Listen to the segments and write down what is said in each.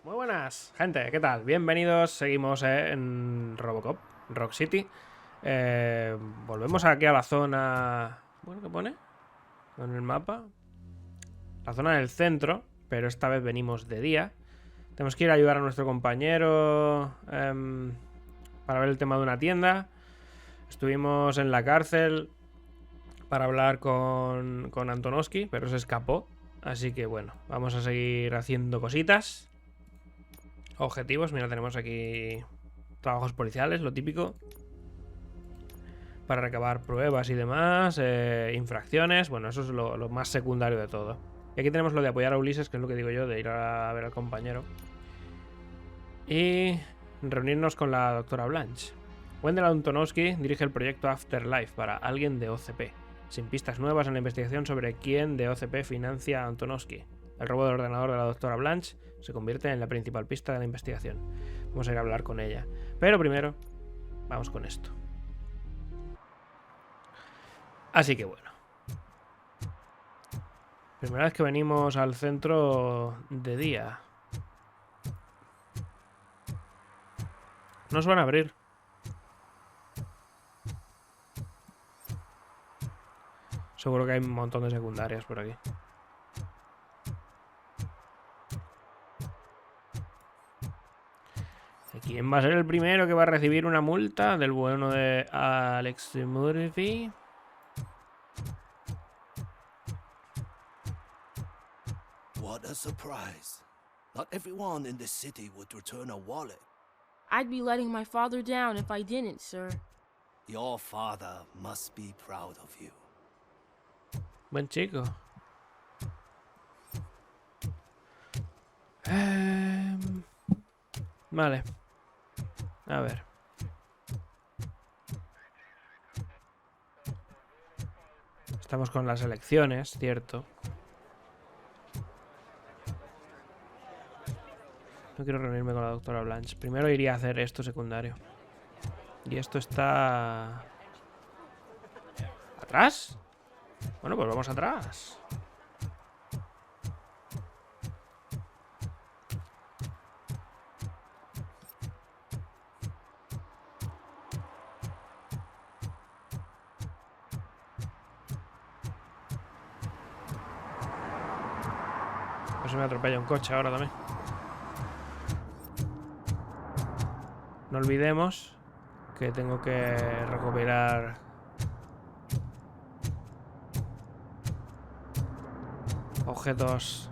Muy buenas, gente, ¿qué tal? Bienvenidos, seguimos en RoboCop, Rock City. Volvemos aquí a la zona... Bueno, ¿qué pone? En el mapa. La zona del centro, pero esta vez venimos de día. Tenemos que ir a ayudar a nuestro compañero para ver el tema de una tienda. Estuvimos en la cárcel para hablar con Antonovsky, pero se escapó. Así que bueno, vamos a seguir haciendo cositas. Objetivos, mira, tenemos aquí trabajos policiales, lo típico. Para recabar pruebas y demás, infracciones, bueno, eso es lo más secundario de todo. Y aquí tenemos lo de apoyar a Ulises, que es lo que digo yo, de ir a ver al compañero. Y reunirnos con la doctora Blanche. Wendell Antonovsky dirige el proyecto Afterlife para alguien de OCP, sin pistas nuevas en la investigación sobre quién de OCP financia a Antonovsky. El robo del ordenador de la doctora Blanche se convierte en la principal pista de la investigación. Vamos a ir a hablar con ella. Pero primero, vamos con esto. Así que bueno. Primera vez que venimos al centro de día. Nos van a abrir. Seguro que hay un montón de secundarias por aquí. ¿Quién va a ser el primero que va a recibir una multa? Del bueno de Alex Murphy. What a surprise. Not everyone in the city would return a wallet. I'd be letting my father down if I didn't, sir. Your father must be proud of you. Buen chico. Vale. A ver. Estamos con las elecciones, cierto. No quiero reunirme con la doctora Blanche. Primero iría a hacer esto secundario. Y esto está... ¿Atrás? Bueno, pues vamos atrás. No se me atropella un coche ahora también. No olvidemos que tengo que recopilar objetos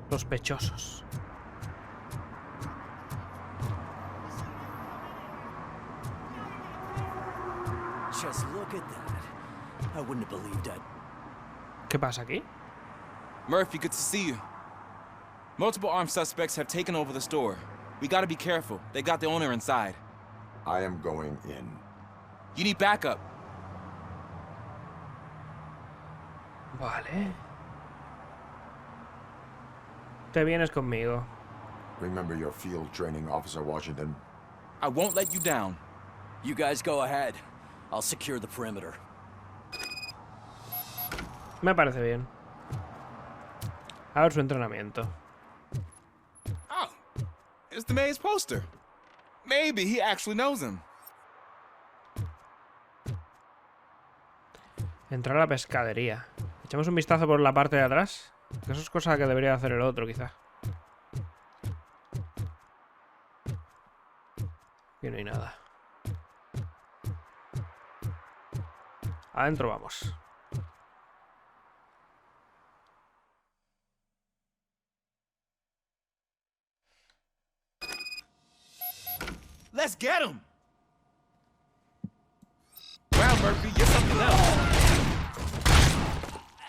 sospechosos. Just look at that. I wouldn't have believed that. ¿Qué pasa aquí? Murphy, good to see you. Multiple armed suspects have taken over the store. We gotta be careful. They got the owner inside. I am going in. You need backup. Vale. Te vienes conmigo. Remember your field training, Officer Washington. I won't let you down. You guys go ahead. I'll secure the perimeter. Me parece bien. A ver su entrenamiento. Oh, it's the mayor's poster. Maybe he actually knows him. Entrar a la pescadería. Echamos un vistazo por la parte de atrás. Que eso es cosa que debería hacer el otro, quizá. Aquí no hay nada. Adentro vamos. Let's get him! Wow, Murphy, you're something else.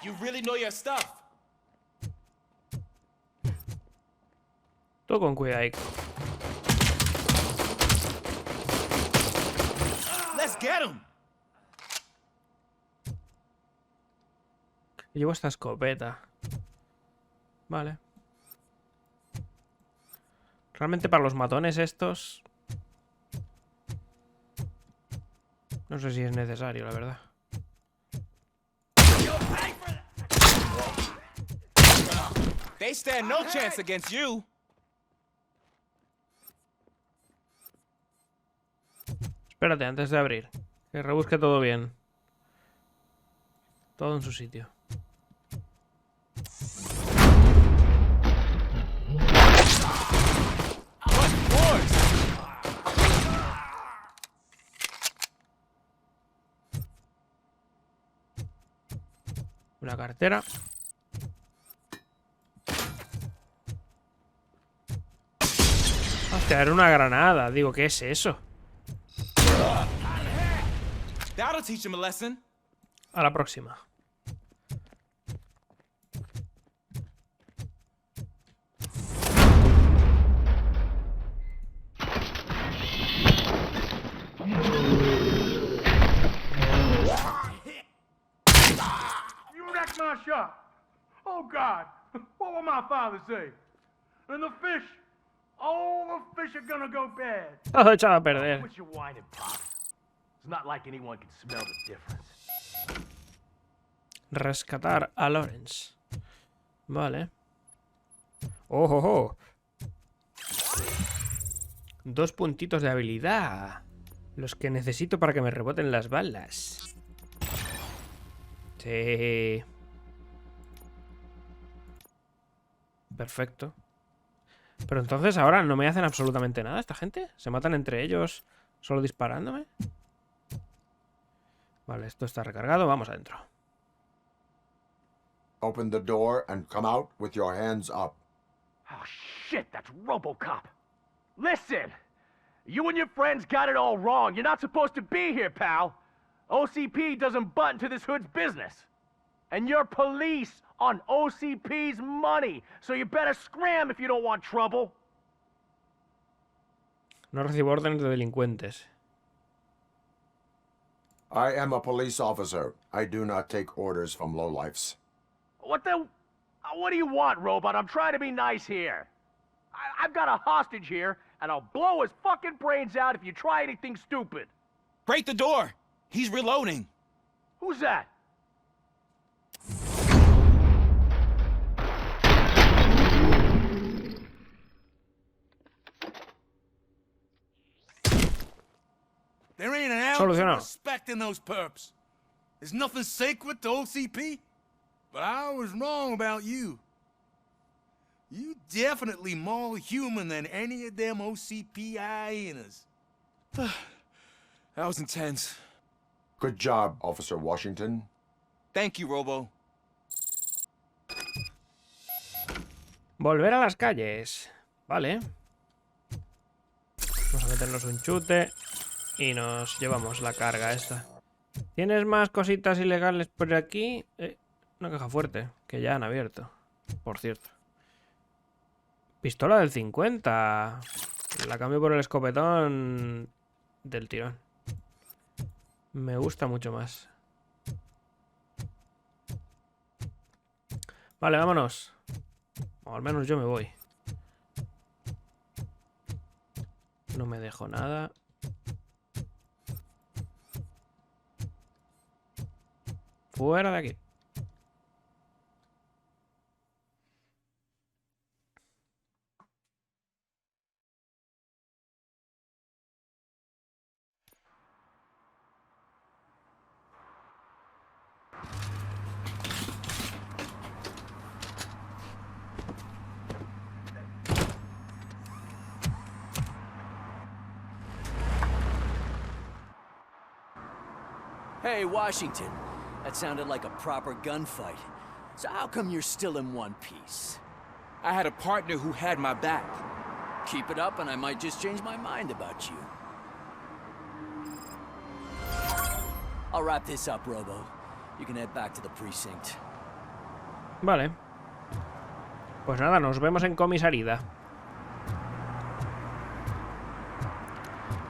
You really know your stuff. Todo con cuidado. Let's get him! Llevo esta escopeta. Vale. Realmente para los matones estos... No sé si es necesario, la verdad. They stand no chance against you. Espérate, antes de abrir. Que rebusque todo bien. Todo en su sitio. Una cartera. Hostia, era una granada. Digo, ¿qué es eso? That'll teach him a lesson. A la próxima. You wrecked my shop. Oh, God. What will my father say? And the fish. Oh, the fish are gonna go bad. Todo echado a perder. Quit your whining, Pop. It's not like anyone can smell the difference. Rescatar a Lawrence. Vale. ¡Oh, oh, oh! 2 puntitos de habilidad. Los que necesito para que me reboten las balas. Sí. Perfecto. Pero entonces ahora no me hacen absolutamente nada esta gente. ¿Se matan entre ellos solo disparándome? Vale, esto está recargado. Vamos adentro. Open the door and come out with your hands up. Oh, shit, that's RoboCop. Listen, you and your friends got it all wrong. You're not supposed to be here, pal. OCP doesn't butt into this hood's business. And you're police on OCP's money, so you better scram if you don't want trouble. No recibo órdenes de delincuentes. I am a police officer. I do not take orders from lowlifes. What do you want, Robot? I'm trying to be nice here. I've got a hostage here, and I'll blow his fucking brains out if you try anything stupid. Break the door. He's reloading. Who's that? There ain't an ounce Solucionado. of respect in those perps. There's nothing sacred to OCP. But I was wrong about you. You definitely more human than any of them OCP hyenas. That was intense. Good job, Officer Washington. Thank you, Robo. Volver a las calles. Vale. Vamos a meternos un chute. Y nos llevamos la carga esta. ¿Tienes más cositas ilegales por aquí? Una caja fuerte, que ya han abierto. Por cierto. Pistola del 50. La cambio por el escopetón del tirón. Me gusta mucho más. Vale, vámonos. O al menos yo me voy. No me dejo nada. Fuera de aquí. Hey, Washington. That sounded like a proper gunfight. So how come you're still in one piece? I had a partner who had my back. Keep it up and I might just change my mind about you. I'll wrap this up, Robo. You can head back to the precinct. Vale. Pues nada, nos vemos en comisaría.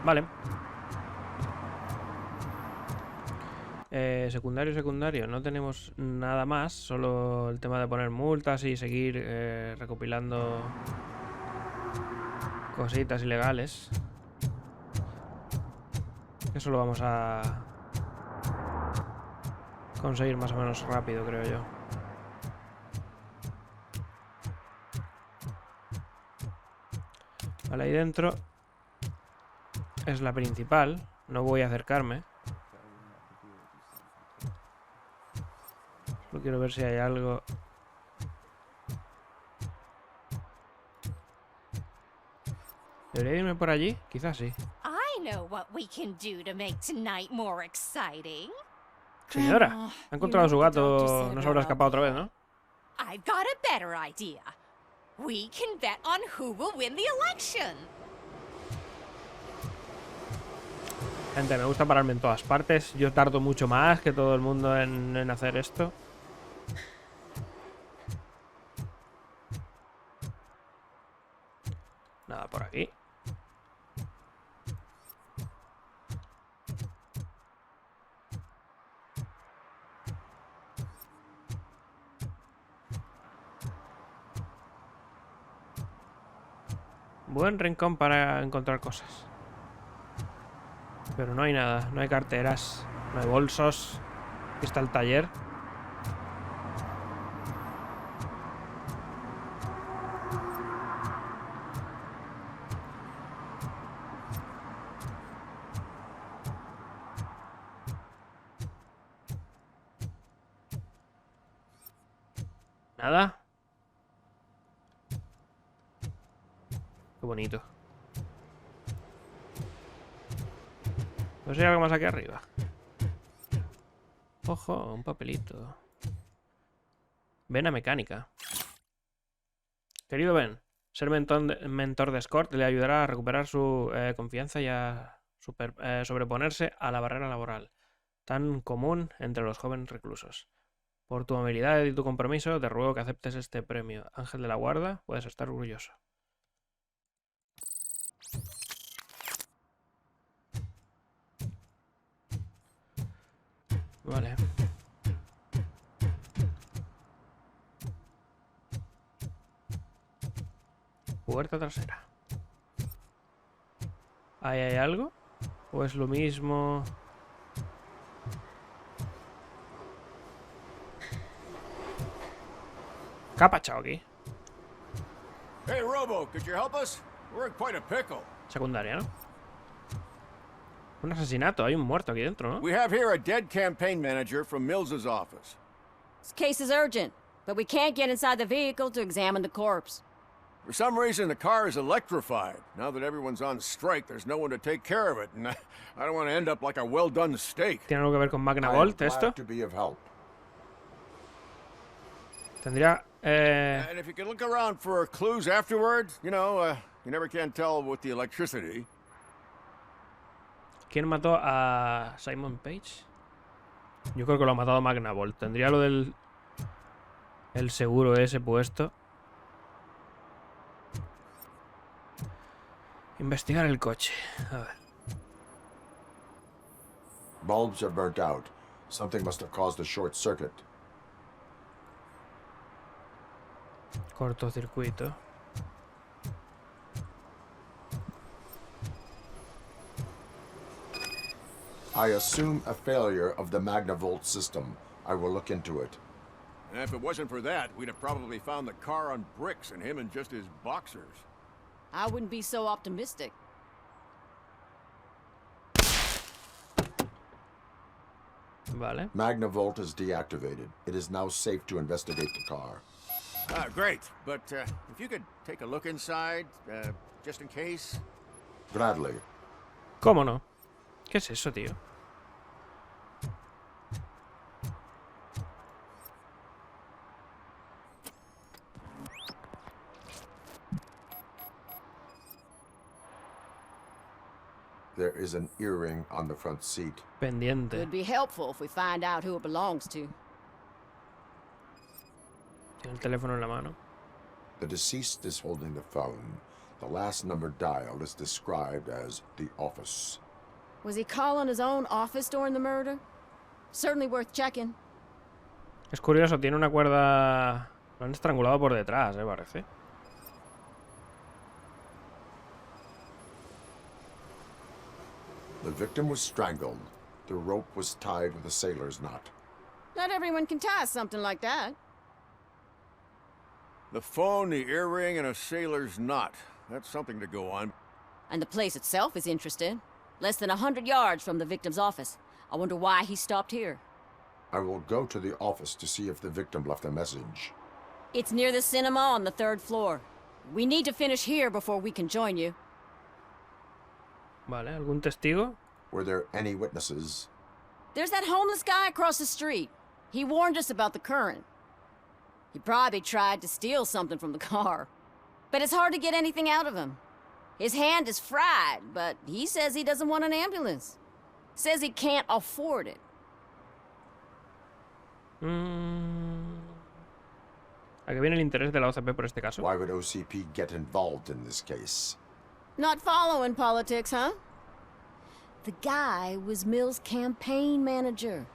Vale. Secundario. No tenemos nada más. Solo el tema de poner multas y seguir recopilando cositas ilegales. Eso lo vamos a conseguir más o menos rápido, creo yo. Vale, ahí dentro es la principal. No voy a acercarme. Solo quiero ver si hay algo. ¿Debería irme por allí? Quizás sí. I know what we can do to make tonight more exciting. Señora, ha encontrado a su gato. No se habrá escapado otra vez, ¿no? I've got a better idea. We can bet on who will win the election. Gente, me gusta pararme en todas partes. Yo tardo mucho más que todo el mundo en hacer esto. Nada por aquí. Buen rincón para encontrar cosas. Pero no hay nada, no hay carteras, no hay bolsos. Aquí está el taller. Nada. Qué bonito. No sé si hay algo más aquí arriba. Ojo, un papelito. Vena mecánica. Querido Ben, ser mentor de Escort le ayudará a recuperar su confianza y a sobreponerse a la barrera laboral, tan común entre los jóvenes reclusos. Por tu amabilidad y tu compromiso, te ruego que aceptes este premio. Ángel de la Guarda, puedes estar orgulloso. Vale. Puerta trasera. ¿Ahí hay algo? ¿O es lo mismo? ¿Qué ha pachado aquí? Hey, Robo, could you help us? We're in quite a pickle. Secundaria, ¿no? Un asesinato, hay un muerto aquí dentro, ¿no? We have here a dead campaign manager from Mills's office. This case is urgent, but we can't get inside the vehicle to examine the corpse. For some reason, the car is electrified. Now that everyone's on strike, there's no one to take care of it, and I don't want to end up like a well-done steak. ¿Tiene algo que ver con Magna I am Volt glad esto? to be of help. Tendría... And if you can look around for clues afterwards, you know, you never can tell with the electricity. ¿Quién mató a Simon Page? Yo creo que lo ha matado Magna Volt. Tendría lo del... el seguro ese puesto. Investigar el coche. A ver. Bulbs are burnt out. Something must have caused a short circuit. Cortocircuito. I assume a failure of the Magnavolt system. I will look into it. And if it wasn't for that, we'd have probably found the car on bricks and him in just his boxers. I wouldn't be so optimistic. Vale. Magnavolt is deactivated. It is now safe to investigate the car. Great, but if you could take a look inside, just in case. Gladly. ¿Cómo no? ¿Qué es eso, tío? There is an earring on the front seat. Pendiente. It'd be helpful if we find out who it belongs to. Tiene el teléfono en la mano. The deceased is holding the phone. The last number dialed is described as the office. Was he calling his own office during the murder? Certainly worth checking. Es curioso, tiene una cuerda... Lo han estrangulado por detrás, parece. The victim was strangled. The rope was tied with a sailor's knot. Not everyone can tie something like that. The phone, the earring, and a sailor's knot. That's something to go on. And the place itself is interesting. Less than 100 yards from the victim's office. I wonder why he stopped here. I will go to the office to see if the victim left a message. It's near the cinema on the 3rd floor. We need to finish here before we can join you. Vale, ¿algún testigo? Were there any witnesses? There's that homeless guy across the street. He warned us about the current. He probably tried to steal something from the car. But it's hard to get anything out of him. His hand is fried, but he says he doesn't want an ambulance. Says he can't afford it. ¿A qué viene el interés de la OCP por este caso? Why would OCP get involved in this case? Not following politics, huh? The guy was Mills' campaign manager.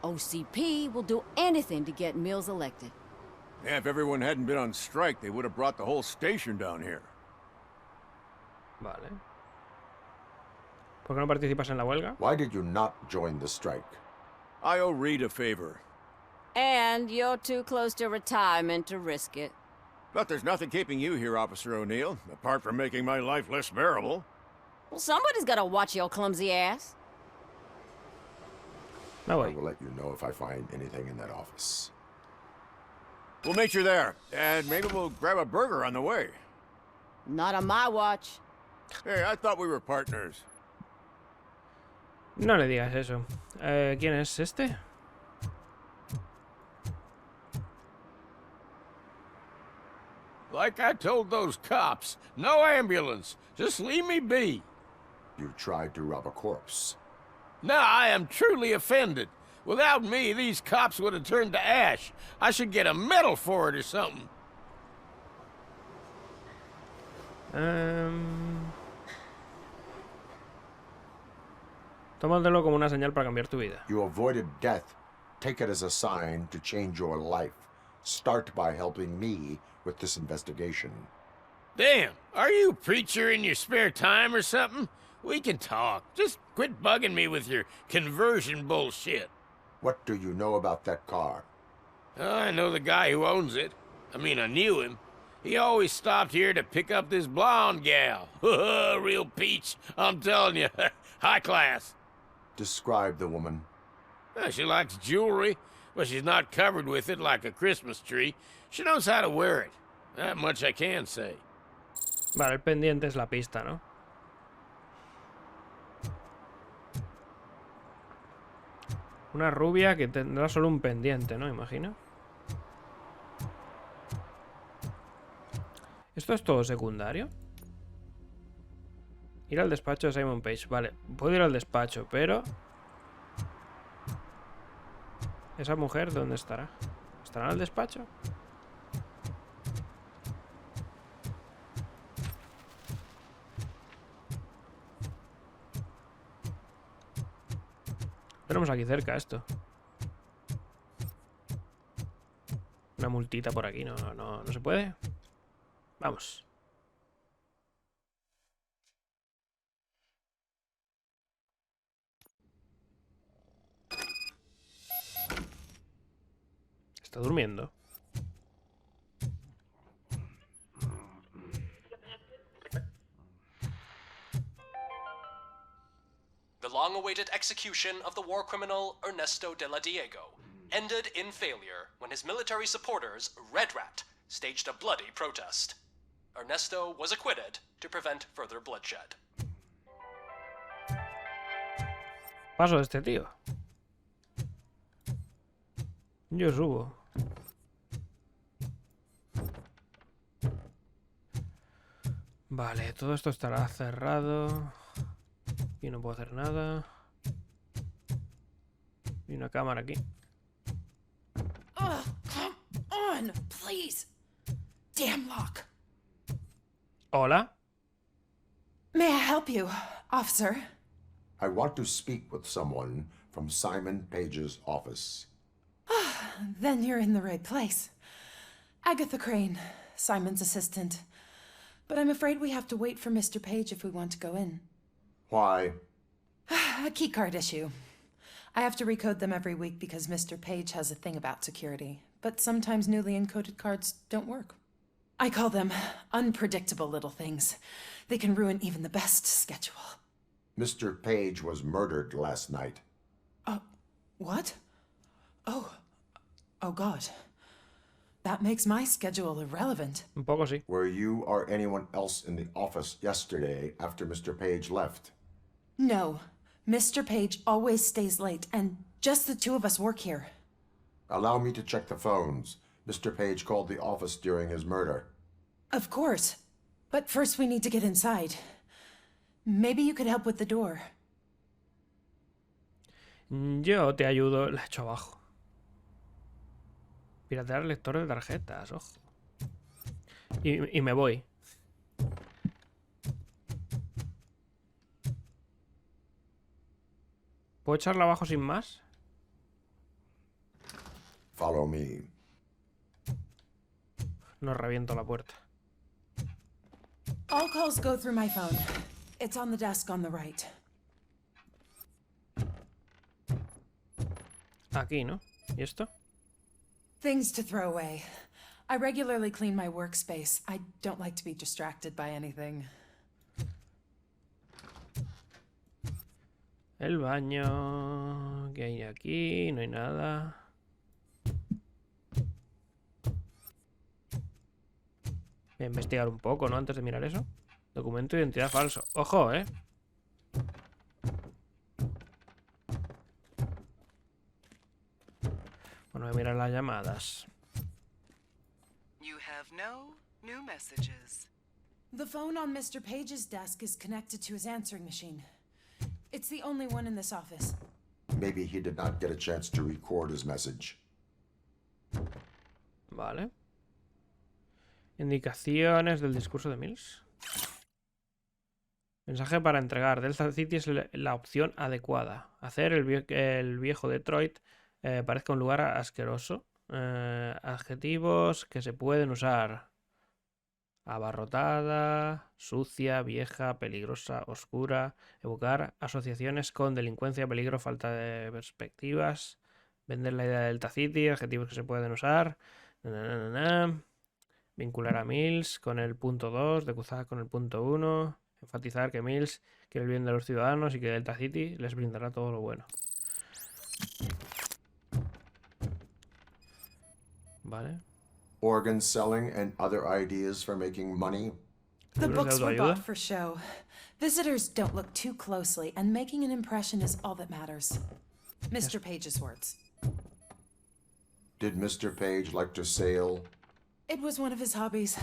OCP will do anything to get Mills elected. Yeah, if everyone hadn't been on strike, they would have brought the whole station down here. Vale. ¿Por qué no participas en la huelga? Why did you not join the strike? I owe Reed a favor. And you're too close to retirement to risk it. But there's nothing keeping you here, Officer O'Neill, apart from making my life less bearable. Well, somebody's gotta watch your clumsy ass. Me I voy. will let you know if I find anything in that office. We'll meet you there, and maybe we'll grab a burger on the way. Not on my watch. Hey, I thought we were partners. No le digas eso. ¿Quién es este? Like I told those cops, no ambulance. Just leave me be. You tried to rob a corpse. Now I am truly offended. Without me, these cops would have turned to ash. I should get a medal for it or something. Tómatelo como una señal para cambiar tu vida. You avoided death. Take it as a sign to change your life. Start by helping me with this investigation. Damn, are you a preacher in your spare time or something? We can talk. Just quit bugging me with your conversion bullshit. What do you know about that car? I know the guy who owns it. I mean, I knew him. He always stopped here to pick up this blonde gal. Real peach, I'm telling you. High class. Describe the woman. She likes jewelry, but she's not covered with it like a Christmas tree. She knows how to wear it. That much I can say. Vale, el pendiente es la pista, ¿no? Una rubia que tendrá solo un pendiente, ¿no? Imagino. ¿Esto es todo secundario? Ir al despacho de Simon Page. Vale, puedo ir al despacho, pero... ¿Esa mujer dónde estará? ¿Estará en el despacho? Tenemos aquí cerca esto. Una multita por aquí, no se puede. Vamos. Está durmiendo. The long-awaited execution of the war criminal Ernesto de la Diego ended in failure when his military supporters, Red Rat, staged a bloody protest. Ernesto was acquitted to prevent further bloodshed. Paso de este tío. Yo subo. Vale, todo esto estará cerrado. Y no puedo hacer nada. Y una cámara aquí. Oh, come on, please. Damn lock. Hola. May I help you, officer? I want to speak with someone from Simon Page's office. Then you're in the right place. Agatha Crane, Simon's assistant. But I'm afraid we have to wait for Mr. Page if we want to go in. Why? A keycard issue. I have to recode them every week because Mr. Page has a thing about security. But sometimes newly encoded cards don't work. I call them unpredictable little things. They can ruin even the best schedule. Mr. Page was murdered last night. What? Oh God. That makes my schedule irrelevant. Un poco sí. Were you or anyone else in the office yesterday after Mr. Page left? No. Mr. Page always stays late, and just the two of us work here. Allow me to check the phones. Mr. Page called the office during his murder. Of course. But first we need to get inside. Maybe you could help with the door. Yo te ayudo. La echo abajo. Piratear el lector de tarjetas, ojo. Y me voy. ¿Puedo echarla abajo sin más? Follow me. No reviento la puerta. All calls go through my phone. It's on the desk on the right. Aquí, ¿no? ¿Y esto? Things to throw away. I regularly clean my workspace. I don't like to be distracted by anything. El baño... ¿Qué hay aquí? No hay nada. Voy a investigar un poco, ¿no? Antes de mirar eso. Documento de identidad falso. ¡Ojo, eh! Bueno, voy a mirar las llamadas. You have no new messages. The phone on Mr. Page's desk is connected to his answering machine. It's the only one in this office. Maybe he did not get a chance to record his message. Vale. Indicaciones del discurso de Mills. Mensaje para entregar. Delta City es la opción adecuada. Hacer el viejo Detroit parezca un lugar asqueroso. Adjetivos que se pueden usar. Abarrotada, sucia, vieja, peligrosa, oscura. Evocar asociaciones con delincuencia, peligro, falta de perspectivas. Vender la idea de Delta City. Adjetivos que se pueden usar. Vincular a Mills con el punto 2. Decuzar con el punto 1. Enfatizar que Mills quiere el bien de los ciudadanos y que Delta City les brindará todo lo bueno. Vale. Organ selling and other ideas for making money? The books were bought for show. Visitors don't look too closely, and making an impression is all that matters. Mr. Page's words. Did Mr. Page like to sail? It was one of his hobbies.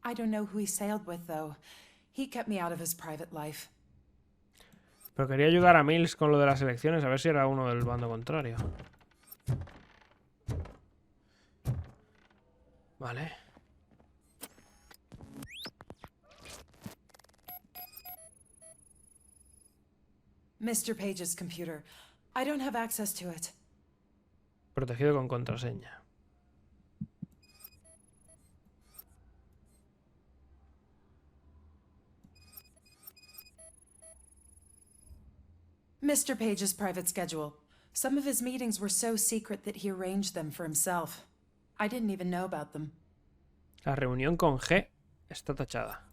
I don't know who he sailed with, though. He kept me out of his private life. Pero quería ayudar a Mills con lo de las elecciones, a ver si era uno del bando contrario. Vale. Mr. Page's computer. I don't have access to it. Protegido con contraseña. Mr. Page's private schedule. Some of his meetings were so secret that he arranged them for himself. I didn't even know about them. La reunión con G está tachada.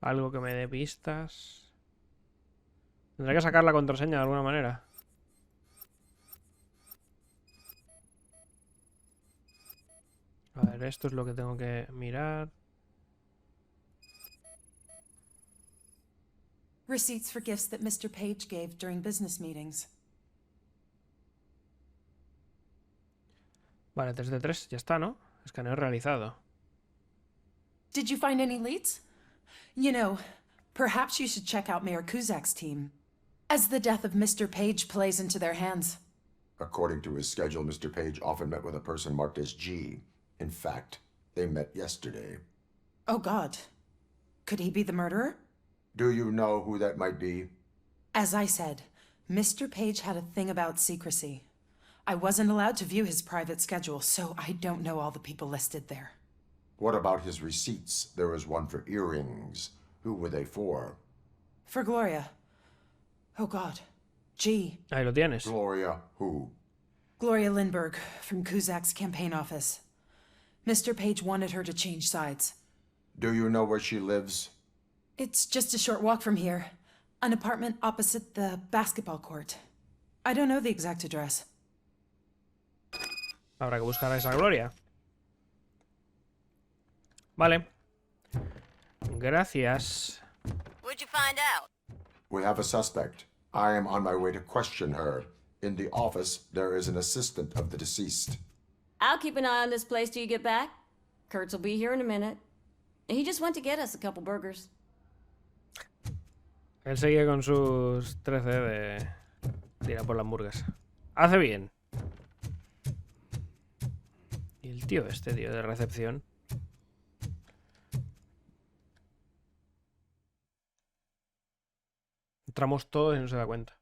Algo que me dé pistas. Tendré que sacar la contraseña de alguna manera. A ver, esto es lo que tengo que mirar. Receipts for gifts that Mr. Page gave during business meetings. Vale, 3 de 3, ya está, ¿no? Escaneo realizado. Did you find any leads? You know, perhaps you should check out Mayor Kuzak's team, as the death of Mr. Page plays into their hands. According to his schedule, Mr. Page often met with a person marked as G. In fact, they met yesterday. Oh, God. Could he be the murderer? Do you know who that might be? As I said, Mr. Page had a thing about secrecy. I wasn't allowed to view his private schedule, so I don't know all the people listed there. What about his receipts? There was one for earrings. Who were they for? For Gloria. Oh God. G. Ahí lo tienes. Gloria who? Gloria Lindbergh, from Kuzak's campaign office. Mr. Page wanted her to change sides. Do you know where she lives? It's just a short walk from here. An apartment opposite the basketball court. I don't know the exact address. Habrá que buscar a esa Gloria. Vale. Gracias. What'd you find out? We have a suspect. I am on my way to question her. In the office, there is an assistant of the deceased. I'll keep an eye on this place till you get back. Kurtz will be here in a minute. He just went to get us a couple burgers. Él sigue con sus 13 de tirar por las hamburguesas. Hace bien. Y el tío este, tío, de recepción. Entramos todos y no se da cuenta.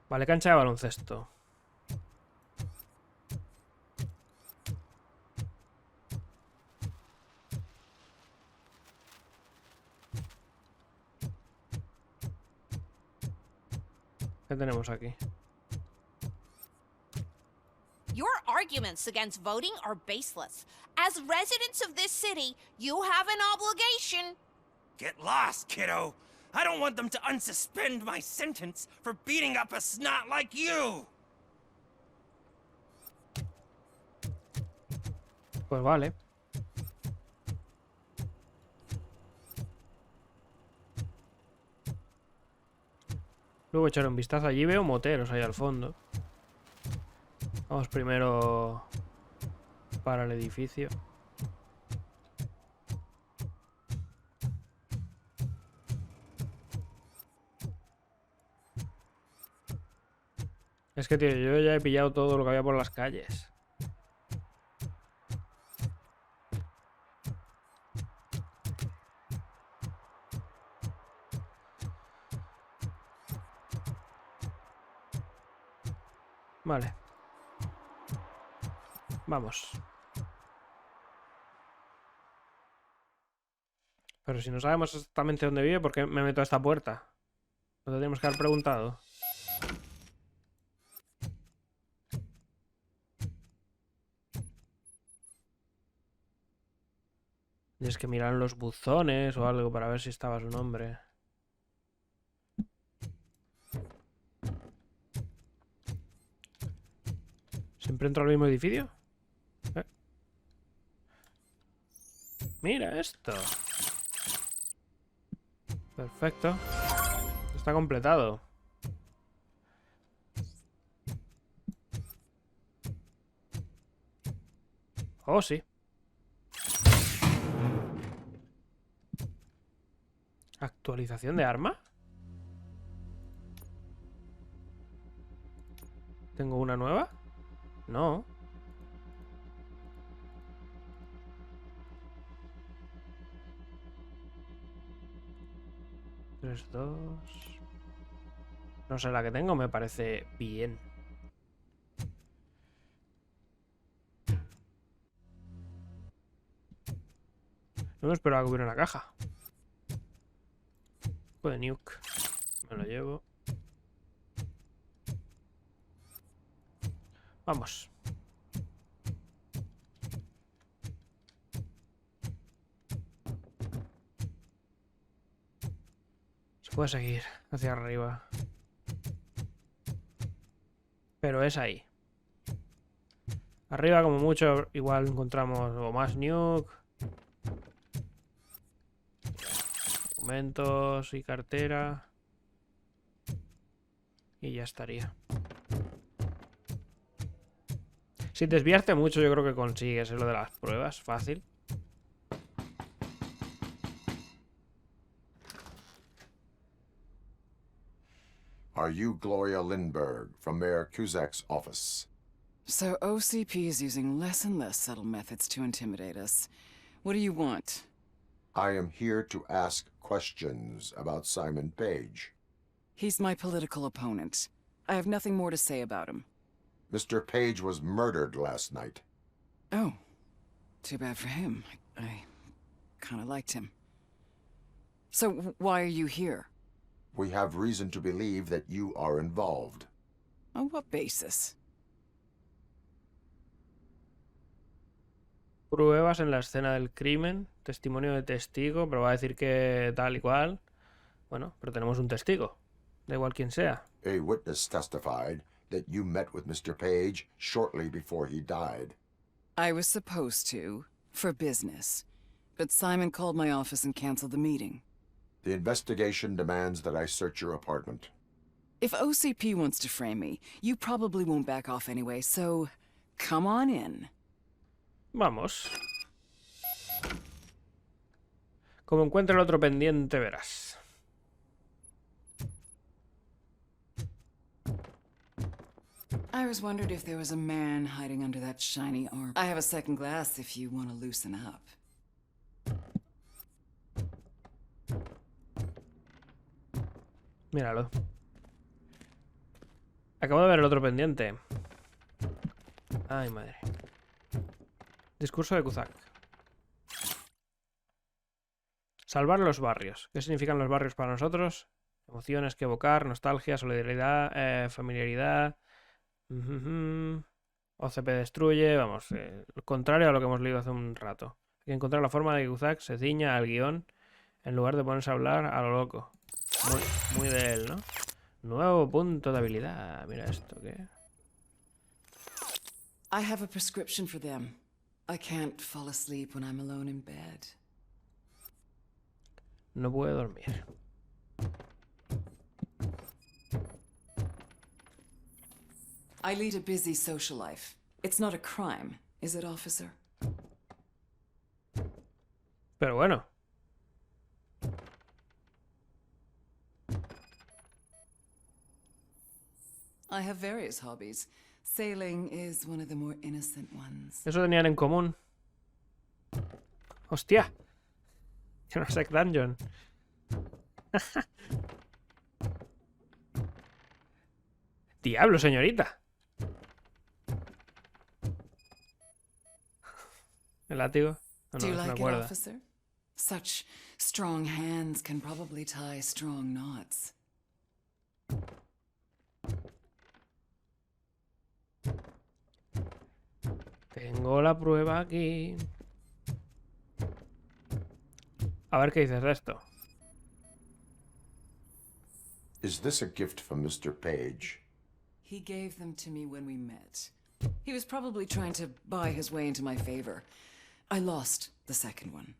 Vale, cancha de baloncesto. ¿Qué tenemos aquí? Your arguments against voting are baseless. As residents of this city, you have an obligation. Get lost, kiddo. I don't want them to unsuspend my sentence for beating up a snot like you. Pues vale. Luego echar un vistazo. Allí veo moteros ahí al fondo. Vamos primero para el edificio. Es que, tío, yo ya he pillado todo lo que había por las calles. Vale. Vamos. Pero si no sabemos exactamente dónde vive, ¿por qué me meto a esta puerta? Lo tendríamos que haber preguntado. Y es que mirar los buzones o algo para ver si estaba su nombre. ¿Siempre entro al mismo edificio? Mira esto. Perfecto. Está completado. Oh, sí. ¿Actualización de arma? ¿Tengo una nueva? No. Tres, dos. No sé, la que tengo me parece bien. No me esperaba que hubiera una caja. De nuke. Me lo llevo. Vamos. Se puede seguir hacia arriba. Pero es ahí. Arriba, como mucho, igual encontramos o más nuke. Documentos y cartera. Y ya estaría. Sin desviarte mucho, yo creo que consigues lo de las pruebas. Fácil. Are you Gloria Lindbergh from Mayor Kuzak's office? So OCP is using less and less subtle methods to intimidate us. What do you want? I am here to ask questions about Simon Page. He's my political opponent. I have nothing more to say about him. Mr. Page was murdered last night. Oh. Too bad for him. I kinda liked him. So why are you here? We have reason to believe that you are involved. On what basis? Pruebas en la escena del crimen, testimonio de testigo, pero va a decir que tal y cual. Bueno, pero tenemos un testigo. Da igual quién sea. A witness testified that you met with Mr. Page shortly before he died. I was supposed to, for business. But Simon called my office and canceled the meeting. The investigation demands that I search your apartment. If OCP wants to frame me, you probably won't back off anyway, so come on in. Vamos. Como encuentre el otro pendiente, verás. I was wondering if there was a man hiding under that shiny arm. I have a second glass if you want to loosen up. Míralo. Acabo de ver el otro pendiente. Ay, madre. Discurso de Cusack. Salvar los barrios. ¿Qué significan los barrios para nosotros? Emociones que evocar, nostalgia, solidaridad, familiaridad. OCP destruye. Vamos, lo contrario a lo que hemos leído hace un rato. Hay que encontrar la forma de que Cusack se ciña al guión en lugar de ponerse a hablar a lo loco. Muy de él, ¿no? Nuevo punto de habilidad. Mira esto, ¿qué? I have a prescription for them. I can't fall asleep when I'm alone in bed. No puedo dormir. I lead a busy social life. It's not a crime, is it, officer? Pero bueno. I have various hobbies. Sailing is one of the more innocent ones. Eso tenían en común. ¡Hostia! Era una sec dungeon. ¡Diablo, señorita! ¿El látigo? No, Do you es una like it, cuerda. officer? Such strong hands can probably tie strong knots. Tengo la prueba aquí. A ver qué dices de esto. Is this a gift from Mr. Page? He gave them to me when we met. He was probably trying to buy his way into my favor. I lost the second one.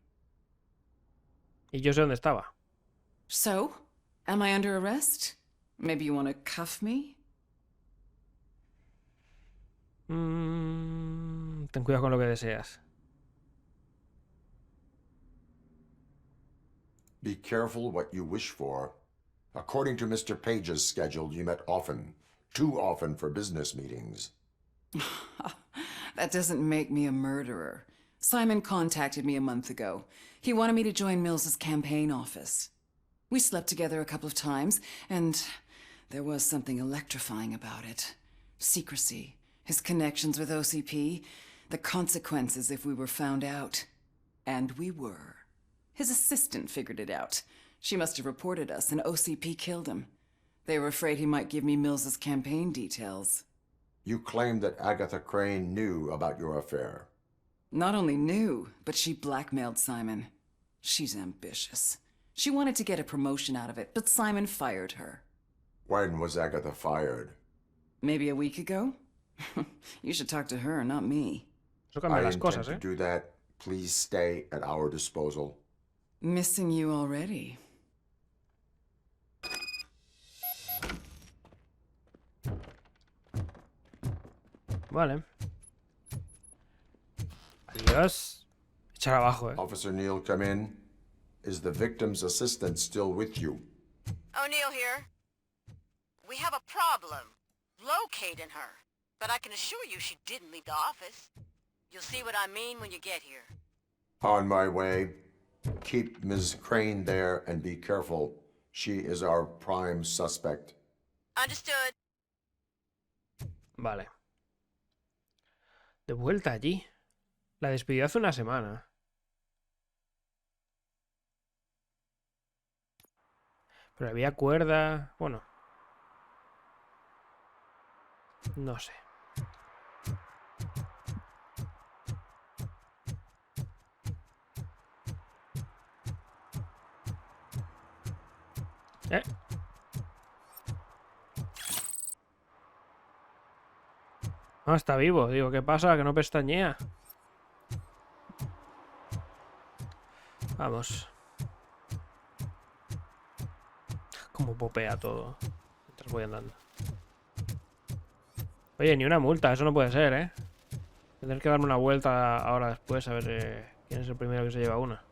Y yo sé dónde estaba. So? Am I under arrest? Maybe you want to cuff me? Ten cuidado con lo que deseas. Be careful what you wish for. According to Mr. Page's schedule, you met often. Too often for business meetings. That doesn't make me a murderer. Simon contacted me a month ago. He wanted me to join Mills's campaign office. We slept together a couple of times, and there was something electrifying about it. Secrecy, his connections with OCP, the consequences if we were found out. And we were. His assistant figured it out. She must have reported us, and OCP killed him. They were afraid he might give me Mills's campaign details. You claimed that Agatha Crane knew about your affair. Not only knew, but she blackmailed Simon. She's ambitious. She wanted to get a promotion out of it, but Simon fired her. When was Agatha fired? Maybe a week ago? You should talk to her, not me. Eso cambia I las intend cosas, to ¿eh? do that. Please stay at our disposal. Missing you already. Vale. Adiós. Echar abajo, ¿eh? Officer Neal, come in. Is the victim's assistant still with you? O'Neill here. We have a problem. Locating her. But I can assure you she didn't leave the office. You'll see what I mean when you get here. On my way. Keep Ms. Crane there and be careful. She is our prime suspect. Understood. Vale. De vuelta allí. La despidió hace una semana. Pero había cuerda... Bueno. No sé. No, está vivo. Digo, ¿qué pasa? Que no pestañea. Vamos. Como popea todo. Mientras voy andando. Oye, ni una multa. Eso no puede ser, ¿eh? Tendré que darme una vuelta ahora después a ver quién es el primero que se lleva una.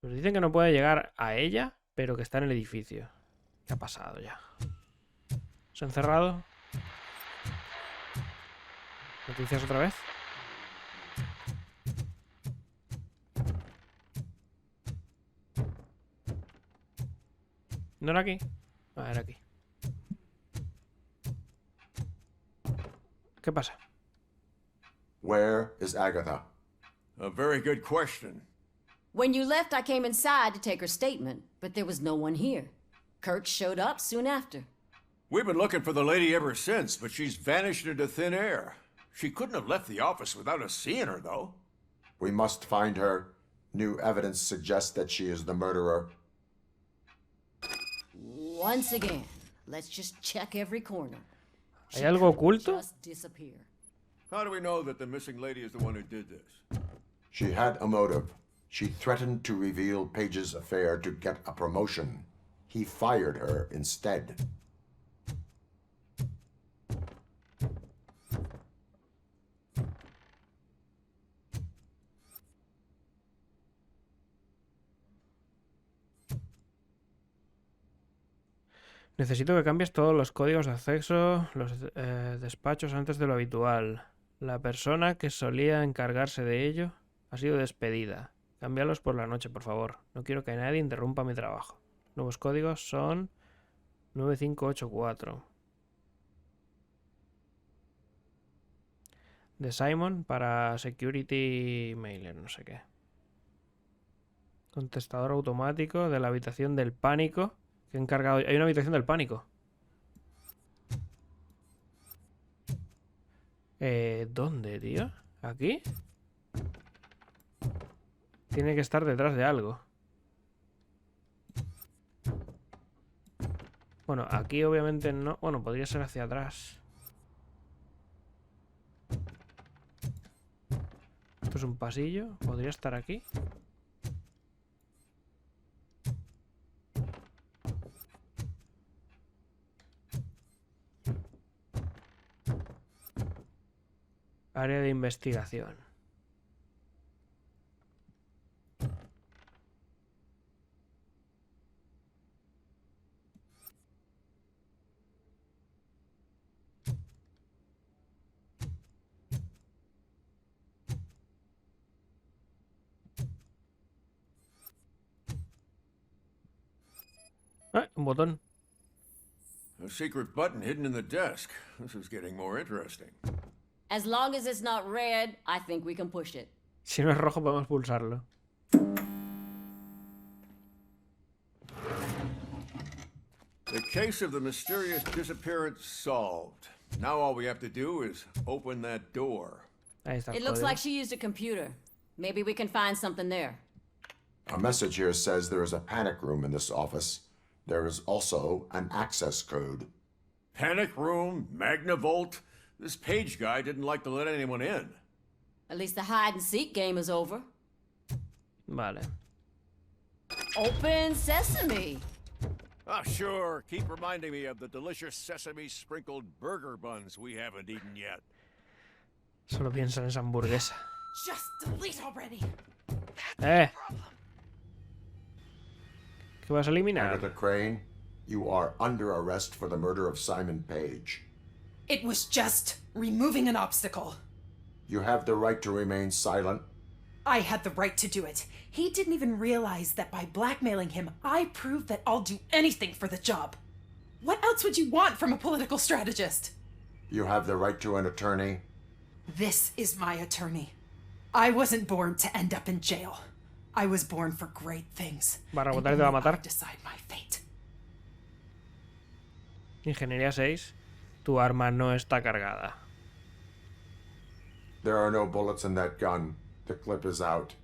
Nos dicen que no puede llegar a ella, pero que está en el edificio. ¿Qué ha pasado ya? ¿Se ha encerrado? ¿Noticias otra vez? ¿No era aquí? Ah, era aquí. ¿Qué pasa? Where is Agatha? A very good question. When you left, I came inside to take her statement, but there was no one here. Kirk showed up soon after. We've been looking for the lady ever since, but she's vanished into thin air. She couldn't have left the office without us seeing her, though. We must find her. New evidence suggests that she is the murderer. Once again, let's just check every corner. ¿Hay algo oculto? Just disappear. How do we know that the missing lady is the one who did this? She had a motive. She threatened to reveal Page's affair to get a promotion. He fired her instead. Necesito que cambies todos los códigos de acceso, los despachos antes de lo habitual. La persona que solía encargarse de ello ha sido despedida. Cámbialos por la noche, por favor. No quiero que nadie interrumpa mi trabajo. Nuevos códigos son 9584. De Simon para Security Mailer, no sé qué. Contestador automático de la habitación del pánico. Que he encargado. Hay una habitación del pánico. ¿Dónde, tío? ¿Aquí? Tiene que estar detrás de algo. Bueno, aquí obviamente no. Bueno, podría ser hacia atrás. Esto es un pasillo. Podría estar aquí. Área de investigación. Un botón. A secret button hidden in the desk. This is getting more interesting. As long as it's not red, I think we can push it. Si no es rojo, podemos pulsarlo. The case of the mysterious disappearance solved. Now all we have to do is open that door. Ahí está el It looks código. like she used a computer. Maybe we can find something there. A message here says there is a panic room in this office. There is also an access code. Panic room, Magnavolt. This Page guy didn't like to let anyone in. At least the hide and seek game is over. Vale. Open sesame. Ah, sure. Keep reminding me of the delicious sesame sprinkled burger buns we haven't eaten yet. Solo piensa en esa hamburguesa. Just delete already. ¿Qué vas a eliminar? Agatha Crane, You are under arrest for the murder of Simon Page. It was just removing an obstacle. You have the right to remain silent. I had the right to do it. He didn't even realize that by blackmailing him, I proved that I'll do anything for the job. What else would you want from a political strategist? You have the right to an attorney. This is my attorney. I wasn't born to end up in jail. I was born for great things. Va a rebotar y te va a matar. I decide my fate. Ingeniería 6. Tu arma no está cargada. There are no bullets in that gun. The clip is out.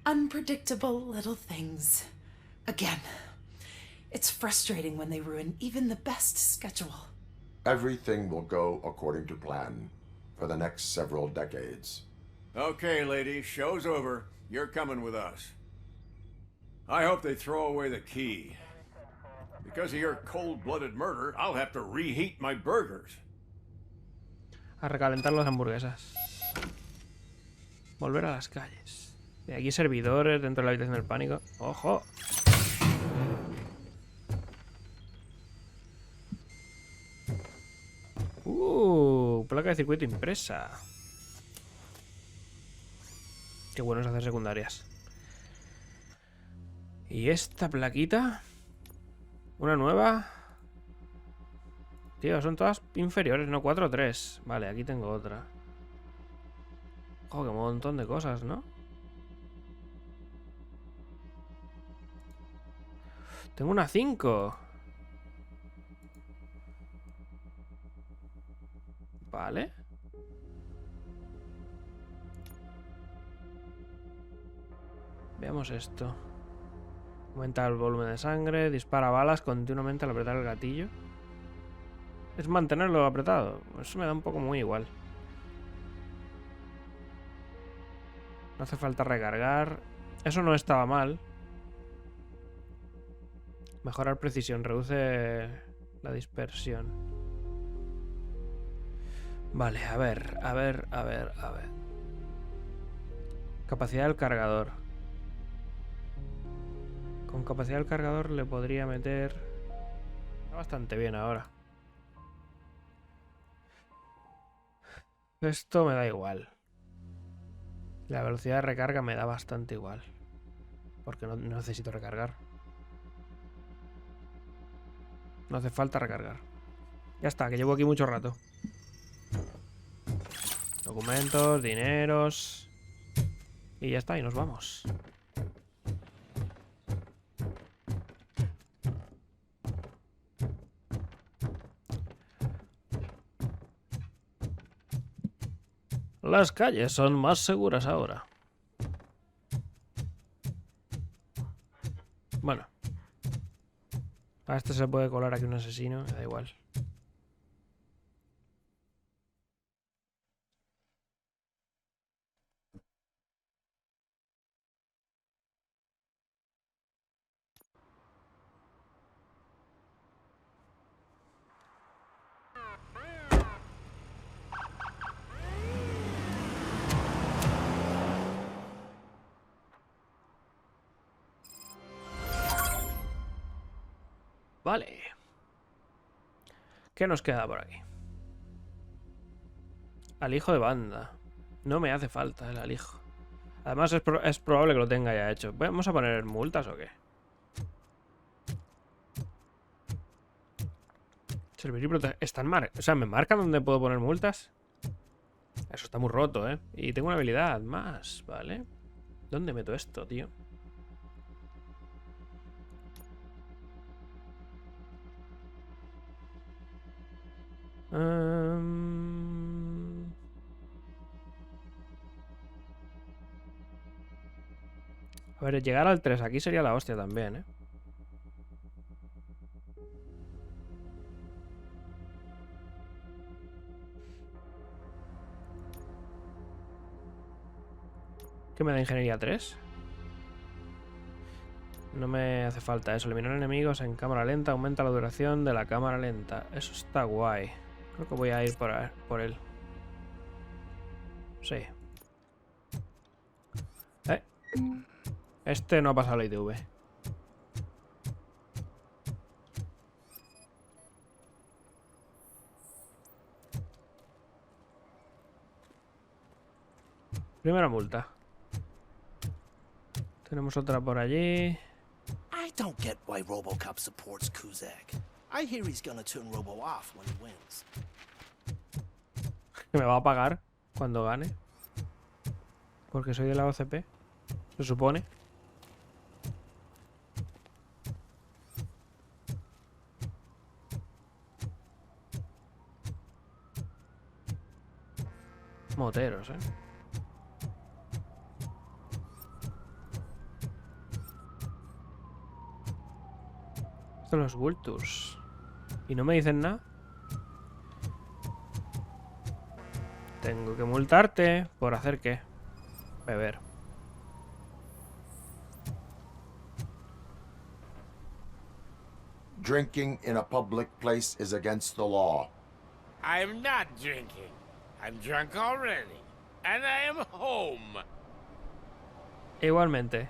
Unpredictable little things. Again, it's frustrating when they ruin even the best schedule. Everything will go according to plan for the next several decades. Okay, lady, show's over. You're coming with us. I hope they throw away the key. Because of your cold-blooded murder, I'll have to reheat my burgers. A recalentar las hamburguesas. Volver a las calles. Y aquí servidores dentro de la habitación del pánico. ¡Ojo! Placa de circuito impresa. Qué bueno es hacer secundarias. ¿Y esta plaquita? Una nueva. Tío, son todas inferiores, no 4 o 3. Vale, aquí tengo otra. Ojo, qué montón de cosas, ¿no? Tengo una 5. Vale. Veamos esto. Aumenta el volumen de sangre, dispara balas continuamente al apretar el gatillo. Es mantenerlo apretado. Eso me da un poco muy igual. No hace falta recargar. Eso no estaba mal. Mejorar precisión, reduce la dispersión. Vale, a ver. Capacidad del cargador. Con capacidad del cargador le podría meter... Está bastante bien ahora. Esto me da igual. La velocidad de recarga me da bastante igual. Porque no necesito recargar. No hace falta recargar. Ya está, que llevo aquí mucho rato. Documentos, dineros. Y ya está, y nos vamos. Las calles son más seguras ahora. Bueno. A este se puede colar aquí un asesino, me da igual. Vale. ¿Qué nos queda por aquí? Alijo de banda. No me hace falta el alijo. Además es probable que lo tenga ya hecho. ¿Vamos a poner multas o qué? Servir y proteger. ¿Están o sea, ¿me marcan dónde puedo poner multas? Eso está muy roto, ¿eh? Y tengo una habilidad más, ¿vale? ¿Dónde meto esto, tío? A ver, llegar al 3 aquí sería la hostia también, ¿eh? ¿Qué me da ingeniería 3? No me hace falta eso. Eliminar enemigos en cámara lenta aumenta la duración de la cámara lenta. Eso está guay. Creo que voy a ir por él. Sí. Este no ha pasado la ITV. Primera multa. Tenemos otra por allí. I don't get why RoboCop supports Kuzak. I hear he's gonna turn Robo off when he wins. Que me va a pagar cuando gane. Porque soy de la OCP. Se supone. Moteros, Estos los Vultures. ¿Y no me dicen nada? Tengo que multarte. ¿Por hacer qué? Beber. Drinking in a public place is against the law. I'm not drinking. I'm drunk already. And I am home. Igualmente.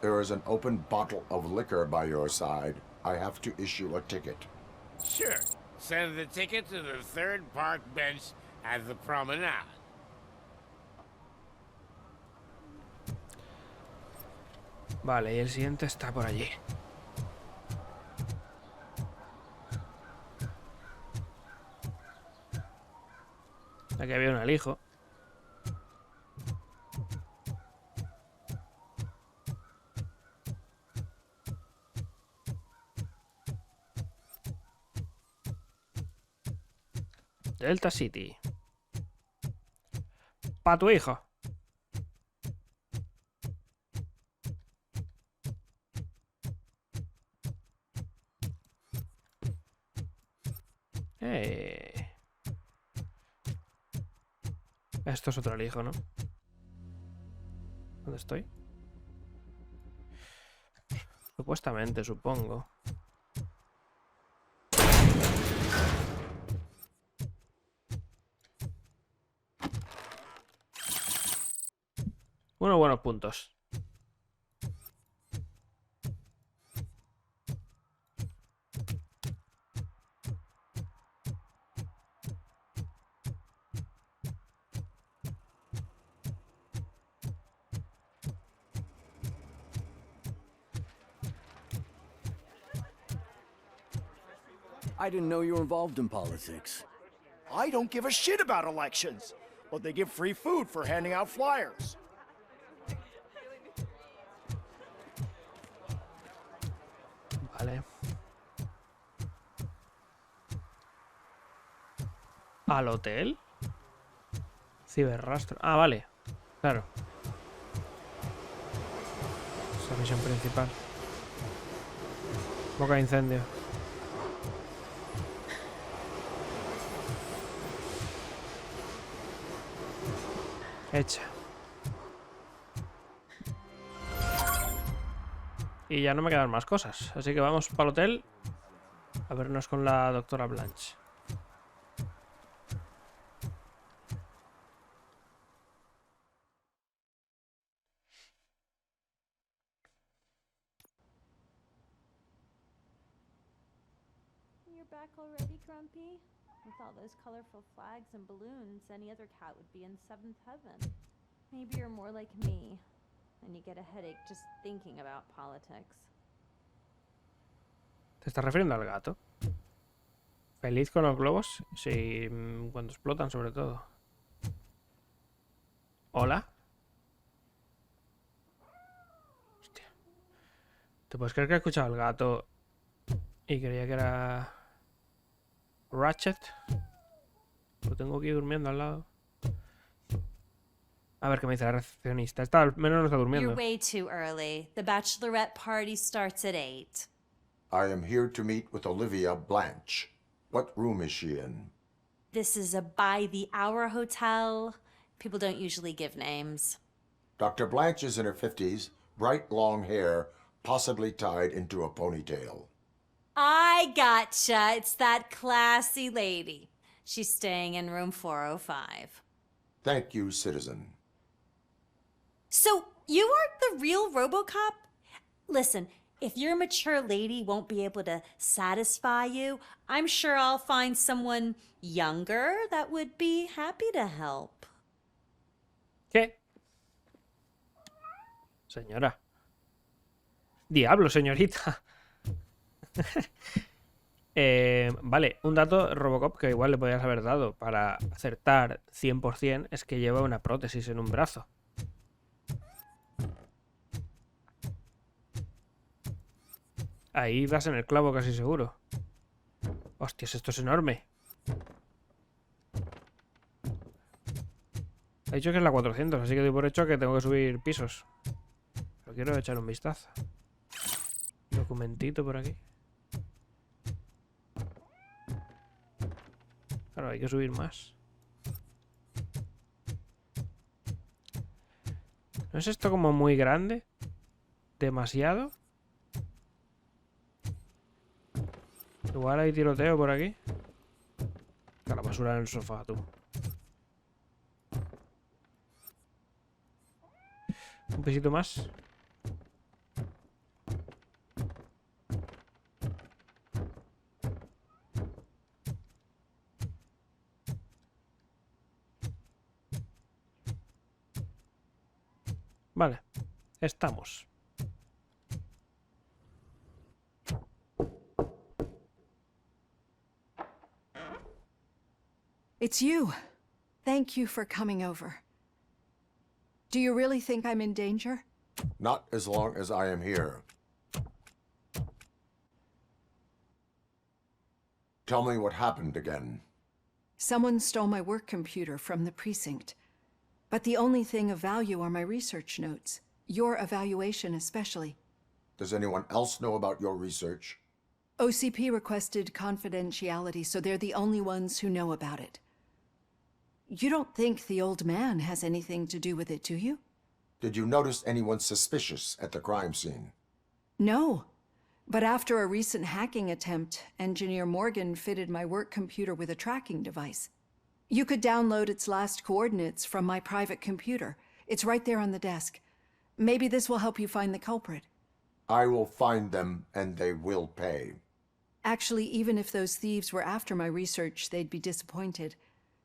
There is an open bottle of liquor by your side. I have to issue a ticket. Sure. Send the ticket to the third park bench at the promenade. Vale, y el siguiente está por allí. Aquí había un alijo. Delta City. Pa' tu hijo. Esto es otro alijo, ¿no? ¿Dónde estoy? Supuestamente, supongo. Unos buenos puntos. I didn't know you were involved in politics. I don't give a shit about elections, but they give free food for handing out flyers. Vale. ¿Al hotel? Ciberrastro. Ah, vale. Claro. Esa misión principal. Boca de incendio. Hecha. Y ya no me quedan más cosas. Así que vamos para el hotel a vernos con la doctora Blanche. You're back already, Grumpy? With all those colorful flags and balloons, any other cat would be in seventh heaven. Maybe you're more like me, and you get a headache just thinking about politics. ¿Te estás refiriendo al gato? ¿Feliz con los globos? Sí, cuando explotan sobre todo. ¿Hola? Hostia. ¿Te puedes creer que he escuchado al gato y creía que era Ratchet? Lo tengo aquí durmiendo al lado. A ver qué me dice la recepcionista. Esta al menos no está durmiendo. You're way too early. The bachelorette party starts at 8. I am here to meet with Olivia Blanche. What room is she in? This is a by-the-hour hotel. People don't usually give names. Dr. Blanche is in her 50s, bright long hair, possibly tied into a ponytail. I gotcha. It's that classy lady. She's staying in room 405. Thank you, citizen. So, you aren't the real RoboCop? Listen, if your mature lady won't be able to satisfy you, I'm sure I'll find someone younger that would be happy to help. ¿Qué? Señora. Diablo, señorita. Vale, un dato RoboCop que igual le podrías haber dado para acertar 100% es que lleva una prótesis en un brazo. Ahí das en el clavo casi seguro. Hostias, esto es enorme. Ha dicho que es la 400, así que doy por hecho que tengo que subir pisos. Pero quiero echar un vistazo. Documentito por aquí. Claro, hay que subir más. ¿No es esto como muy grande? ¿Demasiado? Igual hay tiroteo por aquí. Está la basura en el sofá, tú. Un pisito más. Vale, estamos. It's you. Thank you for coming over. Do you really think I'm in danger? Not as long as I am here. Tell me what happened again. Someone stole my work computer from the precinct. But the only thing of value are my research notes. Your evaluation especially. Does anyone else know about your research? OCP requested confidentiality, so they're the only ones who know about it. You don't think the old man has anything to do with it, do you? Did you notice anyone suspicious at the crime scene? No. But after a recent hacking attempt, Engineer Morgan fitted my work computer with a tracking device. You could download its last coordinates from my private computer. It's right there on the desk. Maybe this will help you find the culprit. I will find them, and they will pay. Actually, even if those thieves were after my research, they'd be disappointed.